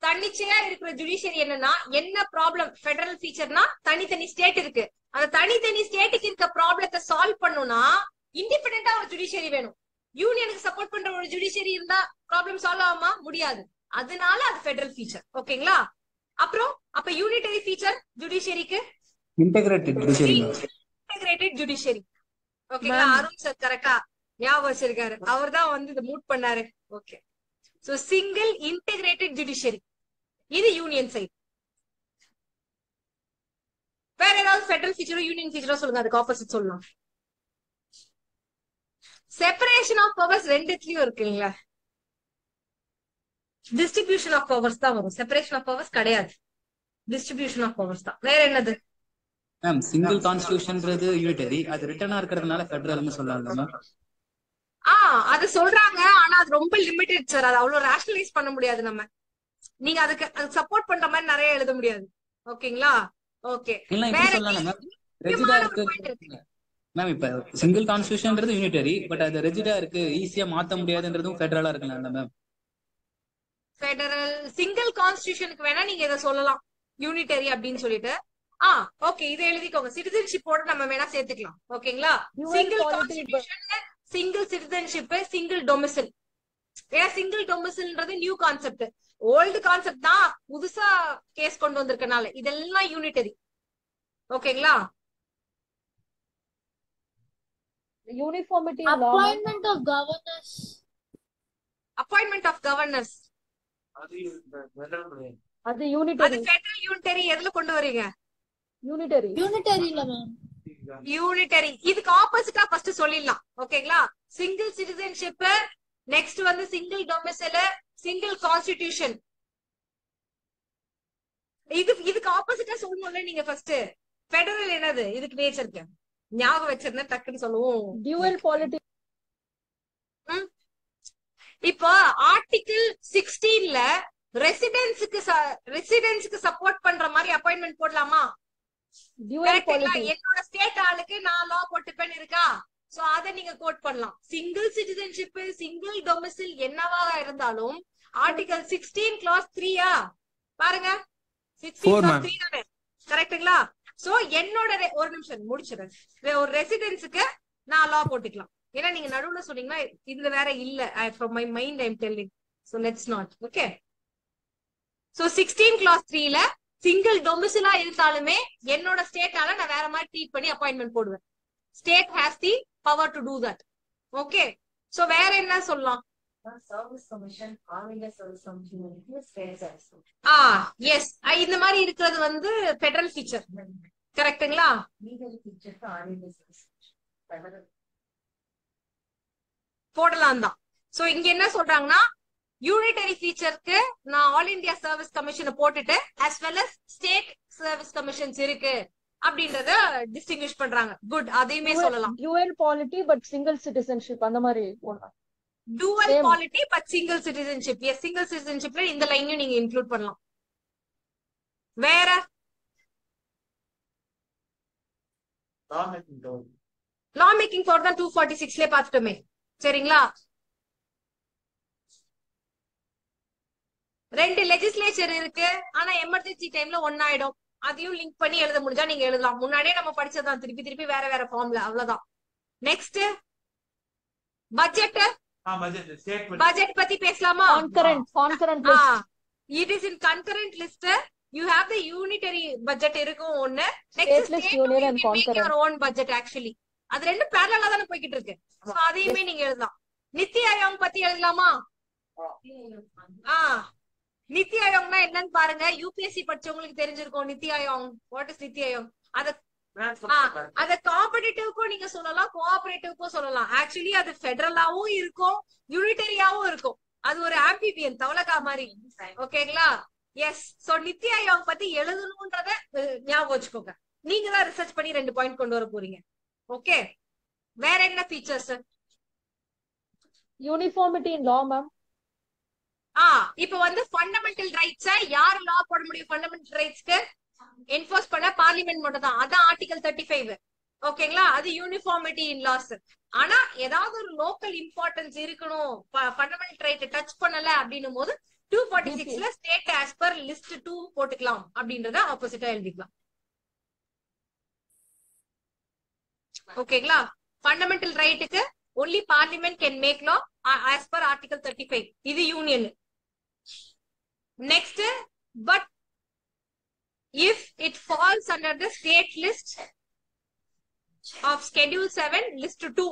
[SPEAKER 1] தன்னிச்சையா இருக்கிற ஜுடிஷியரி என்னன்னா என்ன ப்ராப்ளம்? ஃபெடரல் ஃபீச்சர்னா தனித்தனி ஸ்டேட் இருக்கு. அந்த தனித்தனி ஸ்டேட்டுக்கு இருக்க ப்ராப்ளத்தை சால்வ் பண்ணணும்னா இண்டிபெண்டா ஒரு ஜுடிஷியரி வேணும். யூனியனுக்கு சப்போர்ட் பண்ற ஒரு ஜுடிஷியரி இருந்தா ப்ராப்ளம் சால்வ் ஆகுமா? முடியாது. அதனால அது ஃபெடரல் ஃபீச்சர். ஓகேங்களா? அப்புறம் அப்ப யூனிட்டரி ஃபீச்சர் ஜுடிஷியரிக்கு
[SPEAKER 4] இன்டகிரேட்டட் ஜுடிஷியரி.
[SPEAKER 1] Integrated judiciary. ஓகேங்களா? அருண் சார் கரெக்டா ஞாபகம் வச்சிருக்காரு. அவர் தான் வந்து இதை மூட் பண்ணாரு. Okay. So single integrated judiciary இது யூனியன் சைடு. வேற ஏதாவது ஃபெடரல் ஃபீச்சரோ யூனியன் ஃபீச்சரோ சொல்லுங்க, அதுக்கு ஆப்போசிட் சொல்லலாம். செப்பரேஷன் ஆஃப் பவர்ஸ் ரெண்டுத்துலயும் இருக்குங்களா? டிஸ்ட்ரிபியூஷன் ஆஃப் பவர்ஸ் தான் வரும், செப்பரேஷன் ஆஃப் பவர்ஸ் கிடையாது. டிஸ்ட்ரிபியூஷன் ஆஃப் பவர்ஸ் தான். வேற என்னது?
[SPEAKER 4] மேம் சிங்கிள் கான்ஸ்டிடியூஷன்ன்றது யூனிட்டரி, அது ரிட்டர்னா இருக்கிறதுனால ஃபெடரல்னு சொல்லலாம் மேம்.
[SPEAKER 1] அது சொல்றாங்க, ஆனா அது ரொம்ப லிமிட்டட் சார். அது அவ்வளவு ரேஷனலைஸ் பண்ண முடியாது நம்ம. நீங்க அதுக்கு சப்போர்ட் பண்ற மாதிரி நிறைய எழுத முடியாது. ஓகேங்களா? ஓகே.
[SPEAKER 4] இல்ல இப்படி சொல்லலாம் மேம், ரெஜிடா இருக்கு மேம். இப்ப சிங்கிள் கான்ஸ்டிடியூஷன்ன்றது யூனிட்டரி, பட் அது ரெஜிடா இருக்கு, ஈஸியா மாத்த முடியாதுன்றதும் ஃபெடரலா இருக்கலாம் மேம்.
[SPEAKER 1] ஃபெடரல் சிங்கிள் கான்ஸ்டிடியூஷனுக்கு வேணா நீங்க இதை சொல்லலாம் யூனிட்டரி அப்படின்னு சொல்லிட்டு. ஓகே, இதை எழுதிக்கோங்க. சிட்டிசன்ஷிப்போட நம்ம வேணா சேர்த்துக்கலாம். ஓகேங்களா? Single constitution, single citizenship, single domicile. ஏன்னா சிங்கிள் டொமிசில்ன்றது நியூ கான்செப்ட், ஓல்டு கான்செப்ட் தான் புதுசா கேஸ் கொண்டு வந்திருக்கனால இதெல்லாம் யூனிட்டரி. ஓகேங்களா?
[SPEAKER 5] Uniformity in law.
[SPEAKER 7] Appointment of governors.
[SPEAKER 1] Appointment of governors
[SPEAKER 5] அது
[SPEAKER 1] அது
[SPEAKER 5] unitary.
[SPEAKER 1] Federal unitary. எதுல கொண்டு வரீங்க?
[SPEAKER 5] Unitary.
[SPEAKER 7] Unitary இல்ல மேம்.
[SPEAKER 1] யூனிட்டரி. இதுக்கு ஆப்போசிட்டா ஃபர்ஸ்ட் சொல்லிடலாம். ஓகேங்களா? சிங்கிள் சிட்டிசன்ஷிப், நெக்ஸ்ட் வந்து சிங்கிள் டொமிசைல், சிங்கிள் கான்ஸ்டிடியூஷன். இதுக்கு ஆப்போசிட்டா சொல்லணும்ல நீங்க ஃபர்ஸ்ட். ஃபெடரல் என்னது? இதுக்கு நேச்சருக்கு ஞாபகம் வச்சிருந்தா டக்குன்னு சொல்லுவோம்.
[SPEAKER 5] Dual polity.
[SPEAKER 1] இப்போ ஆர்டிகிள் 16ல ரெசிடென்ஸ்க்கு சப்போர்ட் பண்ற மாதிரி அப்பாயின்மெண்ட் போடலாமா?
[SPEAKER 5] Dual polity.
[SPEAKER 1] என்னோட ஸ்டேட் ஆளுக்கு நான் லா போட்டுப்பேன் இருக்கா? சோ அத நீங்க கோட் பண்ணலாம். சிங்கிள் சிட்டிசன்ஷிப், சிங்கிள் டொமிசில் என்னவா இருந்தாலும் ஆர்டிகல் 16 கிளாஸ் 3 பாருங்க, 16 கிளாஸ் 3 தானே, கரெக்ட்டுங்களா? சோ என்னோட ஒரு நிமிஷம் முடிச்சிடுறேன். ஒரு ரெசிடென்ஸுக்கு நான் லா போட்டுக்கலாம். ஏன்னா நீங்க நடுவுல சொன்னீங்கன்னா இதுல வேற இல்ல. from my mind I'm telling, so let's not. okay, so 16 clause 3ல single டொமிசிலா இருந்தாலுமே என்னோட ஸ்டேட்டால நான் வேற மாதிரி ட்ரீட் பண்ணி அப்பாயின்மெண்ட் போடுவேன். State has the power to do that. Okay, so வேற என்ன சொல்லலாம்?
[SPEAKER 6] Service commission, all India service commission, state service.
[SPEAKER 1] Yes, இந்த மாதிரி இருக்கிறது வந்து ஃபெடரல் ஃபீச்சர், கரெக்ட்டுங்களா?
[SPEAKER 6] லீகல் ஃபீச்சருக்கு ஆல் இந்தியா சர்வீஸ் கமிஷன்
[SPEAKER 1] போடலாம் தான். சோ இங்க என்ன சொல்றாங்கன்னா, யூனிட்டரி ஃபீச்சருக்கு நான் ஆல் இந்தியா சர்வீஸ் கமிஷனை போட்டுட்டு as well as state service commissions இருக்கு அப்படின்றத டிஸ்டிங்விஷ் பண்றாங்க. குட், அதையுமே சொல்லலாம்.
[SPEAKER 5] Dual polity but single citizenship அந்த மாதிரி போடலாம்.
[SPEAKER 1] Dual polity but single citizenship. Yes, single citizenshipல இந்த லைனையும் நீங்க இன்க்ளூட் பண்ணலாம். வேற லா மேக்கிங் பவர் தான் 246ல பாத்துட்டோமே, சரிங்களா? ரெண்டு லெஜிஸ்லேச்சர் இருக்கு, ஆனா எமர்ஜென்சி டைம்ல ஒன்னாயிடும். அதையும் லிங்க் பண்ணி எழுத முடிஞ்சா நீங்க எழுதலாம். முன்னாடியே நம்ம படிச்சதான், திருப்பி திருப்பி வேற வேற ஃபார்ம்ல, அவ்வளவுதான். Next budget. பட்ஜெட் பத்தி பேசலாமா?
[SPEAKER 5] Concurrent list.
[SPEAKER 1] It is in concurrent list. You have the unitary budget இருக்கும் ஒண்ணு.
[SPEAKER 5] State
[SPEAKER 1] Next
[SPEAKER 5] list,
[SPEAKER 1] state
[SPEAKER 5] union
[SPEAKER 1] you
[SPEAKER 5] and
[SPEAKER 1] can make
[SPEAKER 5] concurrent.
[SPEAKER 1] your own budget actually. அது ரெண்டும் parallel-ஆ தானே போய்கிட்டு இருக்கு. சோ அதையுமே நீங்க எழுதலாம். நித்தி ஆயோக் பத்தி எழுதலாமா? நித்தி ஆயோக்னா என்னன்னு பாருங்க. யூபிஎஸ்சி படிச்சவங்களுக்கு தெரிஞ்சிருக்கும் நித்தி ஆயோக். What is NITI Aayog? அத காம்படிட்டிவ்க்கும் நீங்க சொல்லலாம், கோஆபரேட்டிவ்க்கும் சொல்லலாம். ஆக்சுவலி அது ஃபெடரலாவும் இருக்கும், யூனிட்டரியாவும் இருக்கும். அது ஒரு ஆம்பிபியன், தவளகா மாதிரி. ஓகேங்களா? எஸ். சோ நித்தி ஆயோக் பத்தி எழுதணும்ன்றத ஞாபகம் வச்சுக்கோங்க. நீங்க தான் ரிசர்ச் பண்ணி 2 பாயிண்ட் கொண்டு வர போறீங்க. ஓகே, வேற என்ன features?
[SPEAKER 5] Uniformity in law, ma'am.
[SPEAKER 1] இப்ப வந்து ஃபண்டமெண்டல் ரைட்ஸ் யார் லா போட முடியும்? ஃபண்டமெண்டல் ரைட்ஸ்க்கு என்ஃபோர்ஸ் பண்ண பார்லிமெண்ட் மட்டும் தான். அதான் ஆர்டிகல் 35. ஓகேங்களா? அது யூனிஃபார்மிட்டி இன் லாஸ். ஆனா ஏதாவது ஒரு லோக்கல் இம்பார்ட்டன்ஸ் இருக்கணும், ஃபண்டமெண்டல் ரைட் டச் பண்ணல அப்படின்னும் போது 246ல ஸ்டேட் ஆஸ் பர் லிஸ்ட் 2 போட்டுக்கலாம் அப்படின்றத ஆப்போசிட்டா எழுதிக்கலாம். ஓகேங்களா? ஃபண்டமெண்டல் ரைட்டுக்கு only parliament can make law as per article 35. இது union. Next, but if it falls under the state list of schedule 7 list 2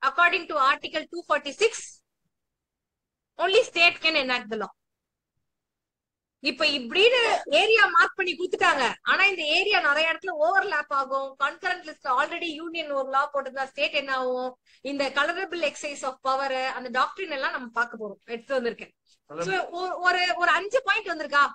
[SPEAKER 1] according to article 246, only state can enact the law. இப்ப இப்படின்னு ஏரியா மார்க் பண்ணி கொடுத்துட்டாங்க. ஆனா இந்த ஏரியா நிறைய இடத்துல ஓவர்லாப் ஆகும். கன்கரண்ட் லிஸ்ட் ஆல்ரெடி யூனியன் ஒரு லா போட்டிருந்தா ஸ்டேட் என்ன ஆகும்? இந்த கலரபிள் எக்ஸைஸ் ஆஃப் பவர் அந்த டாக்டரின் எல்லாம் நம்ம பார்க்க போறோம். எடுத்து வந்திருக்கேன். ஒரு ஒரு 5 பாயிண்ட் வந்திருக்கா?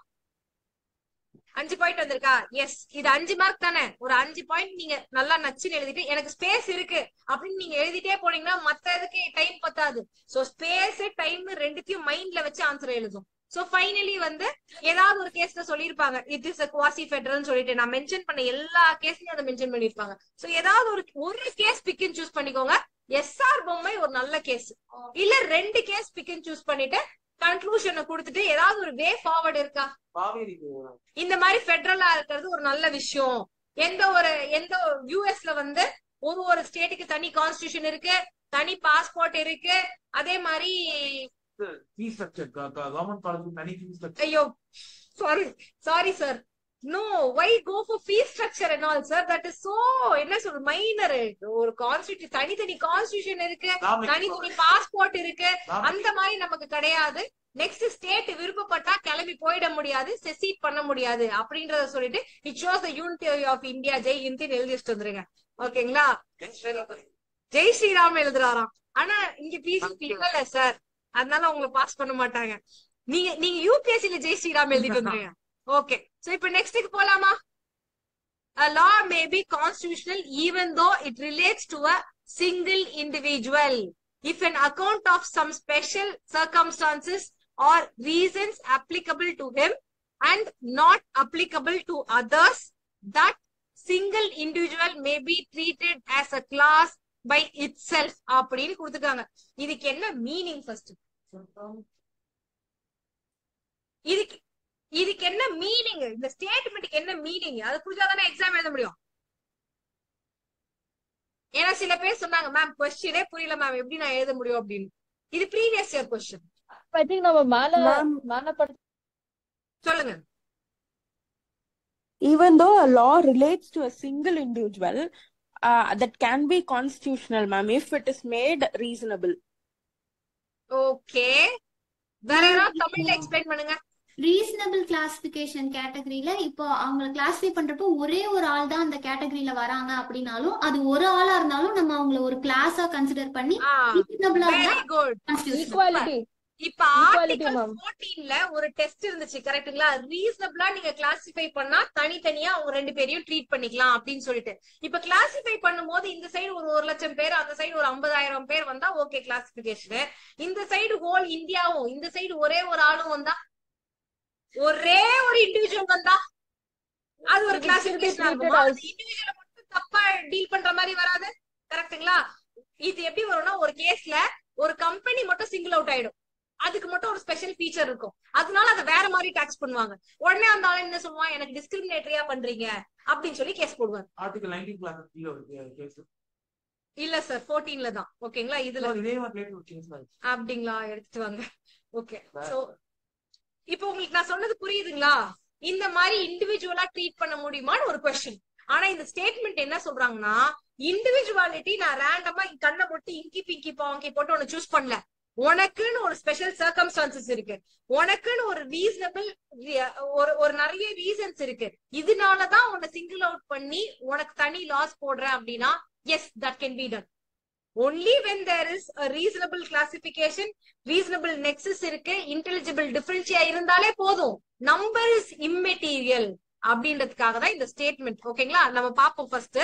[SPEAKER 1] 5 பாயிண்ட் வந்திருக்கா? எஸ். இது 5 மார்க் தானே. ஒரு 5 பாயிண்ட் நீங்க நல்லா நச்சுன்னு எழுதிட்டு எனக்கு ஸ்பேஸ் இருக்கு அப்படின்னு நீங்க எழுதிட்டே போனீங்கன்னா மத்த இதுக்கு டைம் பத்தாது. சோ ஸ்பேஸ் டைம் ரெண்டுத்தையும் மைண்ட்ல வச்சு ஆன்சர் எழுதும். சோ ஃபைனலி வந்து ஏதாவது ஒரு கேஸ்ல சொல்லிருப்பாங்க இட் இஸ் குவாசி ஃபெடரல் சொல்லிட்டு நான் மென்ஷன் பண்ண எல்லா கேஸ்லயும் அதை மென்ஷன் பண்ணிருப்பாங்க. சோ ஏதாவது ஒரு கேஸ் பிக் அண்ட் சூஸ் பண்ணிக்கோங்க. எஸ்ஆர் பொம்மை ஒரு நல்ல கேஸ், இல்ல 2 கேஸ் பிக் அண்ட் சூஸ் பண்ணிட்டு கன்க்ளூஷனை கொடுத்துட்டு ஏதாவது ஒரு வே ஃபார்வர்ட் இருக்கா? இந்த மாதிரி ஃபெடரலா இருக்கிறது ஒரு நல்ல விஷயம். எந்த யூஎஸ்ல வந்து ஒரு ஸ்டேட்டுக்கு தனி கான்ஸ்டிடியூஷன் இருக்கு, தனி பாஸ்போர்ட் இருக்கு. அதே மாதிரி ஐயோ sorry sir, no why go for fee structure and all sir, that is so என்ன சொல்ற மைனர். ஒரு கான்ஸ்டிடியூஷன் தனித்தனி கான்ஸ்டிடியூஷன் இருக்கு, தனித்தனி பாஸ்போர்ட் இருக்கு, அந்த மாதிரி நமக்கு கிடையாது. நெக்ஸ்ட் ஸ்டேட் விருப்பப்பட்டா கிளம்பி போயிட முடியாது, செசீட் பண்ண முடியாது அப்படின்றத சொல்லிட்டு it shows the unity of India. Jai ஹிந்த்னு எழுதி வச்சுட்டு வந்துருங்க. ஓகேங்களா? ஜெய் ஸ்ரீராம் எழுதுறாராம். ஆனா இங்க பிசிபி இல்ல சார், அதனால உங்களை பாஸ் பண்ண மாட்டாங்க. நீங்க யூபிஎஸ்சில ஜெய் ஸ்ரீராம் எழுதிட்டு வந்துருங்க. ஓகே, சோ இப்ப நெக்ஸ்ட்க்கு போலாமா? A law may be constitutional even though it relates to a single individual if an account of some special circumstances or reasons applicable to him and not applicable to others, that single individual may be treated as a class by itself அப்படின்னு கொடுத்துட்டாங்க. இதுக்கு என்ன மீனிங்? ஃபர்ஸ்ட் இதுக்கு என்ன மீனிங்? இந்த ஸ்டேட்மெண்ட்க்கு என்ன மீனிங்? அது புரிஞ்சாதானே எக்ஸாம் எழுத முடியும். ஏன்னா சில பேர் சொன்னாங்க மேம் கொஸ்டினே புரியல மேம், எப்படி நான் எழுத முடியும் அப்படின்னு. இது previous year question.
[SPEAKER 5] I think நம்ம மேல
[SPEAKER 1] சொல்லுங்க.
[SPEAKER 8] Even though a law relates to a single individual, that can be constitutional, ma'am, if it is made reasonable.
[SPEAKER 1] Okay. வேற யாராவது தமிழ்ல எக்ஸ்பிளைன் பண்ணுங்க.
[SPEAKER 9] ரீசனபிள் கிளாசிபிகேஷன் கேட்டகரியில இப்போ அவங்க கிளாசிஃபை பண்றப்போ ஒரே ஒரு ஆள் தான் அந்த கேட்டகரியில வராங்க அப்படின்னாலும் அது ஒரு ஆளா இருந்தாலும் நம்ம அவங்கள ஒரு கிளாஸா கன்சிடர் பண்ணி ரீசனபிளா
[SPEAKER 5] ஈக்குவாலிட்டி.
[SPEAKER 1] இப்ப ஆர்டிகல் 14ல ஒரு டெஸ்ட் இருந்துச்சு கரெக்ட்டுங்களா? ரீசனபிளா நீங்க கிளாசிஃபை பண்ணா தனித்தனியா அவங்க 2 பேரையும் ட்ரீட் பண்ணிக்கலாம் அப்படின்னு சொல்லிட்டு. இப்ப கிளாசிஃபை பண்ணும்போது இந்த சைடு ஒரு 1,00,000 பேர், அந்த சைடு ஒரு 50,000 பேர் வந்தா ஓகே கிளாசிபிகேஷன். இந்த சைடு ஹோல் இந்தியாவும், இந்த சைடு ஒரே ஒரு ஆளும் வந்தா, ஒரே ஒரு இண்டிவிஜுவல் வந்தா அது ஒரு கிளாசிபிகேஷன் ஆகுமா? இண்டிவிஜுவலை மட்டும் தப்பா டீல் பண்ற மாதிரி வராது. கரெக்ட்டுங்களா? இது எப்படி வரும்னா ஒரு கேஸ்ல ஒரு கம்பெனி மட்டும் சிங்கிள் அவுட் ஆயிடும், அதுக்கு மட்டும் ஒரு ஸ்பெஷல் ஃபீச்சர் இருக்கும், அதனால அதை வேற மாதிரி டாக்ஸ் பண்ணுவாங்க. உடனே அந்த ஆளு என்ன சொல்லுவான், எனக்கு டிஸ்கிரிமினேட்டரியா பண்றீங்க அப்படின்னு சொல்லி கேஸ் போடுவாங்க. ஆர்டிகல் 19 இல்ல சார் 14ல தான். ஓகேங்களா? இதுல அப்படிங்களா? எடுத்துட்டு வாங்க. ஓகே, சோ இப்போ உங்களுக்கு நான் சொன்னது புரியுதுங்களா? இந்த மாதிரி இண்டிவிஜுவலா ட்ரீட் பண்ண முடியுமான்னு ஒரு கொஸ்டின். ஆனா இந்த ஸ்டேட்மெண்ட் என்ன சொல்றாங்கன்னா, இண்டிவிஜுவாலிட்டி நான் ரேண்டமா கண்ணை போட்டு இங்கி பிங்கி பாங்கி போட்டு ஒன்னு சூஸ் பண்ணல. உனக்குன்னு ஒரு ஸ்பெஷல் சர்க்கம்ஸ்டான்சஸ் இருக்கு, உனக்குன்னு ஒரு ரீசனபிள் ஒரு நிறைய ரீசன்ஸ் இருக்கு. இதனாலதான் உன்னை சிங்கிள் அவுட் பண்ணி உனக்கு தனி லாஸ் போடுறேன் அப்படின்னா S that can be done. only when there is a reasonable classification, reasonable nexus இருக்கு, intelligible differentia இருந்தாலே போதும். number is immaterial அப்படின்றதுக்காக தான் இந்த ஸ்டேட்மெண்ட். ஓகேங்களா? நம்ம பாப்போம். ஃபர்ஸ்ட்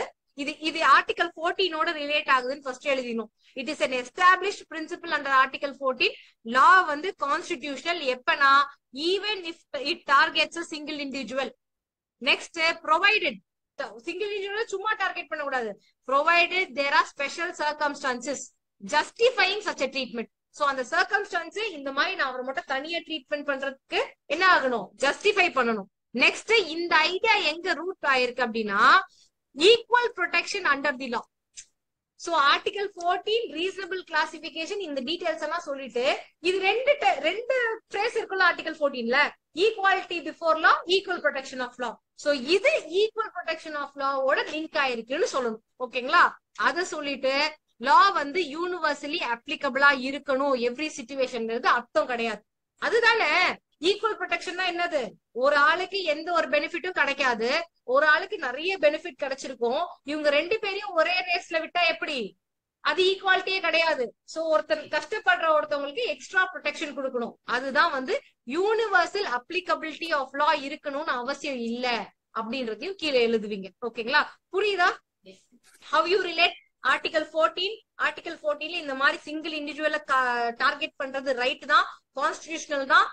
[SPEAKER 1] இது ஆர்டிகல் 14 ரிலேட் ஆகுதுன்னு ஃபர்ஸ்ட் எழுதினோம். It is an established principle under article 14. law வந்து constitutional எப்பனா even if it targets a single individual. next provided single individual சும்மா டார்கெட் பண்ண கூடாது. provided there are special circumstances justifying such a treatment. So அந்த சர்க்கம்ஸ்டான்ஸ் இந்த மாதிரி நான் அவரை மட்டும் தனியா ட்ரீட்மெண்ட் பண்றதுக்கு என்ன ஆகணும், ஜஸ்டிஃபை பண்ணணும். நெக்ஸ்ட் இந்த ஐடியா எங்க ரூட் ஆயிருக்கு அப்படின்னா equal protection under the law. So article 14 reasonable classification இந்த டீடைல்ஸ் எல்லாம் சொல்லிட்டு இது ரெண்டு ஃப்ரேஸ் இருக்குல்ல ஆர்டிகல் 14ல, equality before law, equal protection of law. So இது ஈக்குவல் ப்ரொடெக்ஷன் ஆஃப் லாவோட லிங்க் ஆயிருக்குன்னு சொல்லணும். ஓகேங்களா? அத சொல்லிட்டு லா வந்து யூனிவர்சலி அப்ளிகபிளா இருக்கணும் எவ்ரி சிச்சுவேஷன் அர்த்தம் கிடையாது. அதுதானே
[SPEAKER 10] ஈக்குவல் ப்ரொடெக்ஷன்னா என்னது? ஒரு ஆளுக்கு எந்த ஒரு பெனிஃபிட்டும் கிடைக்காது, ஒரு ஆளுக்கு நிறைய பெனிஃபிட் கிடைச்சிருக்கும். இவங்க 2 பேரையும் ஒரே ரேஸ்ல விட்டா எப்படி? அது ஈக்குவாலிட்டியே கிடையாது. சோ ஒருத்தர் கஷ்டப்படுற ஒருத்தவங்களுக்கு எக்ஸ்ட்ரா ப்ரொடெக்ஷன் கொடுக்கணும். அதுதான் வந்து யூனிவர்சல் அப்ளிகபிலிட்டி ஆஃப் லா இருக்கணும்னு அவசியம் இல்ல அப்படின்றதையும் கீழே எழுதுவீங்க. ஓகேங்களா? புரியுதா? How you relate article 14? Article 14 இந்த மாதிரி சிங்கிள் இண்டிவிஜுவல டார்கெட் பண்றது ரைட் தான், கான்ஸ்டிடியூஷனல் தான்,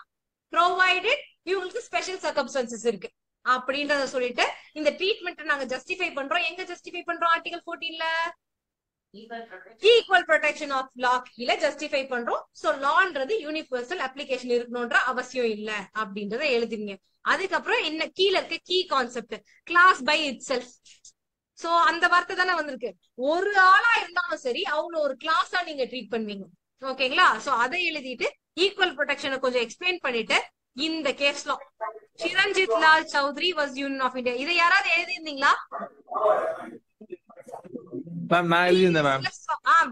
[SPEAKER 10] ப்ரொவைடட் இவங்களுக்கு ஸ்பெஷல் சர்க்கம்ஸ்டன்சஸ் இருக்கு அப்படின்றத சொல்லிட்டு இந்த ட்ரீட்மெண்ட் நாங்க ஜஸ்டிஃபை பண்றோம். எங்க ஜஸ்டிஃபை பண்றோம்? ஆர்டிகல் 14ல ஈக்குவல் ப்ரொடெக்ஷன் ஆஃப் லா கீழ ஜஸ்டிஃபை பண்றோம். சோ லான்றது யூனிவர்சல் அப்ளிகேஷன் இருக்கணும்ன்ற அவசியம் இல்ல அப்படின்றத எழுதிங்க. அதுக்கப்புறம் என்ன கீழ இருக்க key concept class by itself. So அந்த வார்த்தை தானே வந்திருக்கு. ஒரு ஆளா இருந்தாலும் சரி அவங்கள ஒரு கிளாஸா நீங்க ட்ரீட் பண்ணுவீங்க. ஓகேங்களா? சோ அதை எழுதிட்டு ஈக்குவல் ப்ரொடெக்ஷனை கொஞ்சம் எக்ஸ்பிளைன் பண்ணிட்டு இந்த கேஸ்ல Chiranjit Lal Chowdhury vs union of India இதை யாராவது எழுதிருந்தீங்களா?
[SPEAKER 3] மேம் நான் எழுதியிருந்தேன் ma'am.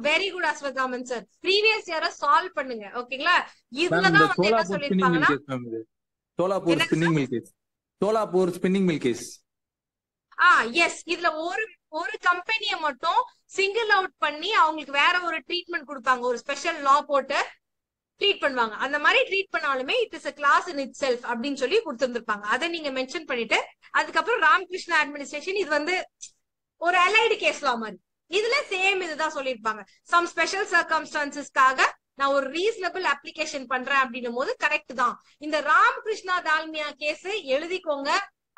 [SPEAKER 10] Very good Ashwathaman sir. Previous இயரை சால்வ் பண்ணுங்க. ஓகேங்களா?
[SPEAKER 3] மேம்
[SPEAKER 10] இதுலதான்
[SPEAKER 3] இந்த
[SPEAKER 10] வந்து என்ன
[SPEAKER 3] சோலாப்பூர் ஸ்பின்னிங்
[SPEAKER 10] சொல்லிருப்பாங்கன்னா
[SPEAKER 3] மில் கேஸ் மேம், இது Sholapur spinning mill case, Sholapur spinning mill case.
[SPEAKER 10] Yes, இதுல ஒரு கம்பெனியை மட்டும் சிங்கிள் அவுட் பண்ணி அவங்களுக்கு வேற ஒரு ட்ரீட்மெண்ட் கொடுப்பாங்க, ஒரு ஸ்பெஷல் லா போட்டு ட்ரீட் பண்ணுவாங்க. அந்த மாதிரி ட்ரீட் பண்ணாலுமே it is a class in itself அப்படின்னு சொல்லி கொடுத்திருந்திருப்பாங்க. அதை நீங்க மென்ஷன் பண்ணிட்டு அதுக்கப்புறம் ராமகிருஷ்ணா அட்மினிஸ்ட்ரேஷன் இது வந்து ஒரு அலைடு கேஸ் லா மாதிரி இதுல சேம் இதுதான் சொல்லியிருப்பாங்க. சம் ஸ்பெஷல் சர்க்கம்ஸ்டான்சஸ்க்காக நான் ஒரு ரீசனபிள் அப்ளிகேஷன் பண்றேன் அப்படின்னும் போது கரெக்ட் தான். இந்த ராமகிருஷ்ணா தால்மியா கேஸ் எழுதிக்கோங்க.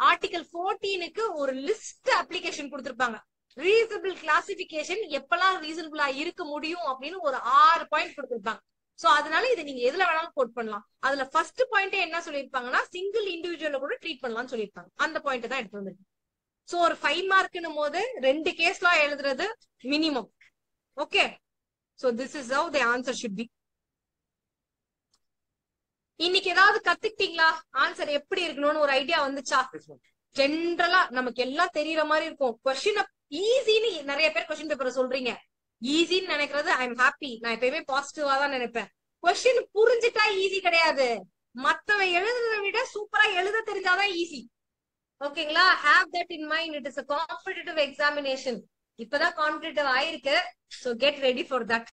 [SPEAKER 10] ஆர்டிகல் 14க்கு ஒரு லிஸ்ட் அப்ளிகேஷன் கொடுத்திருப்பாங்க. ரீசனபிள் கிளாசிபிகேஷன் எப்பெல்லாம் ரீசனபிளா இருக்க முடியும் அப்படின்னு ஒரு 6 பாயிண்ட் கொடுத்திருப்பாங்க. சோ அதனால இதை நீங்க எதுல வேணாலும் கோட் பண்ணலாம். அதுல ஃபர்ஸ்ட் பாயிண்ட் என்ன சொல்லிருப்பாங்கன்னா சிங்கிள் இண்டிவிஜுவல கூட ட்ரீட் பண்ணலாம்னு சொல்லியிருப்பாங்க. அந்த பாயிண்ட் தான் எடுத்து வந்திருக்கு. சோ ஒரு 5 மார்க்னும் போது 2 கேஸ்லாம் எழுதுறது minimum. Okay, so this is how the answer should be. இன்னைக்கு ஏதாவது கத்துக்கிட்டீங்களா? ஆன்சர் எப்படி இருக்கணும்னு ஒரு ஐடியா வந்துச்சா? ஜென்ரலா நமக்கு எல்லாம் தெரியற மாதிரி இருக்கும். கொஸ்டின் ஈஸின்னு நிறைய பேர் கொஸ்டின் பேப்பரை சொல்றீங்க. ஈஸின்னு நினைக்கிறது ஐ எம் ஹாப்பி. நான் எப்பயுமே பாசிட்டிவா தான் நினைப்பேன். கொஸ்டின் புரிஞ்சுட்டா ஈஸி கிடையாது. மத்தவன் எழுதுறதை விட சூப்பரா எழுத தெரிஞ்சாதான் ஈஸி. ஓகேங்களா? Have that in mind. It is a competitive examination. இப்பதான் காம்படிட்டிவ் ஆயிருக்கு. So get ready for that.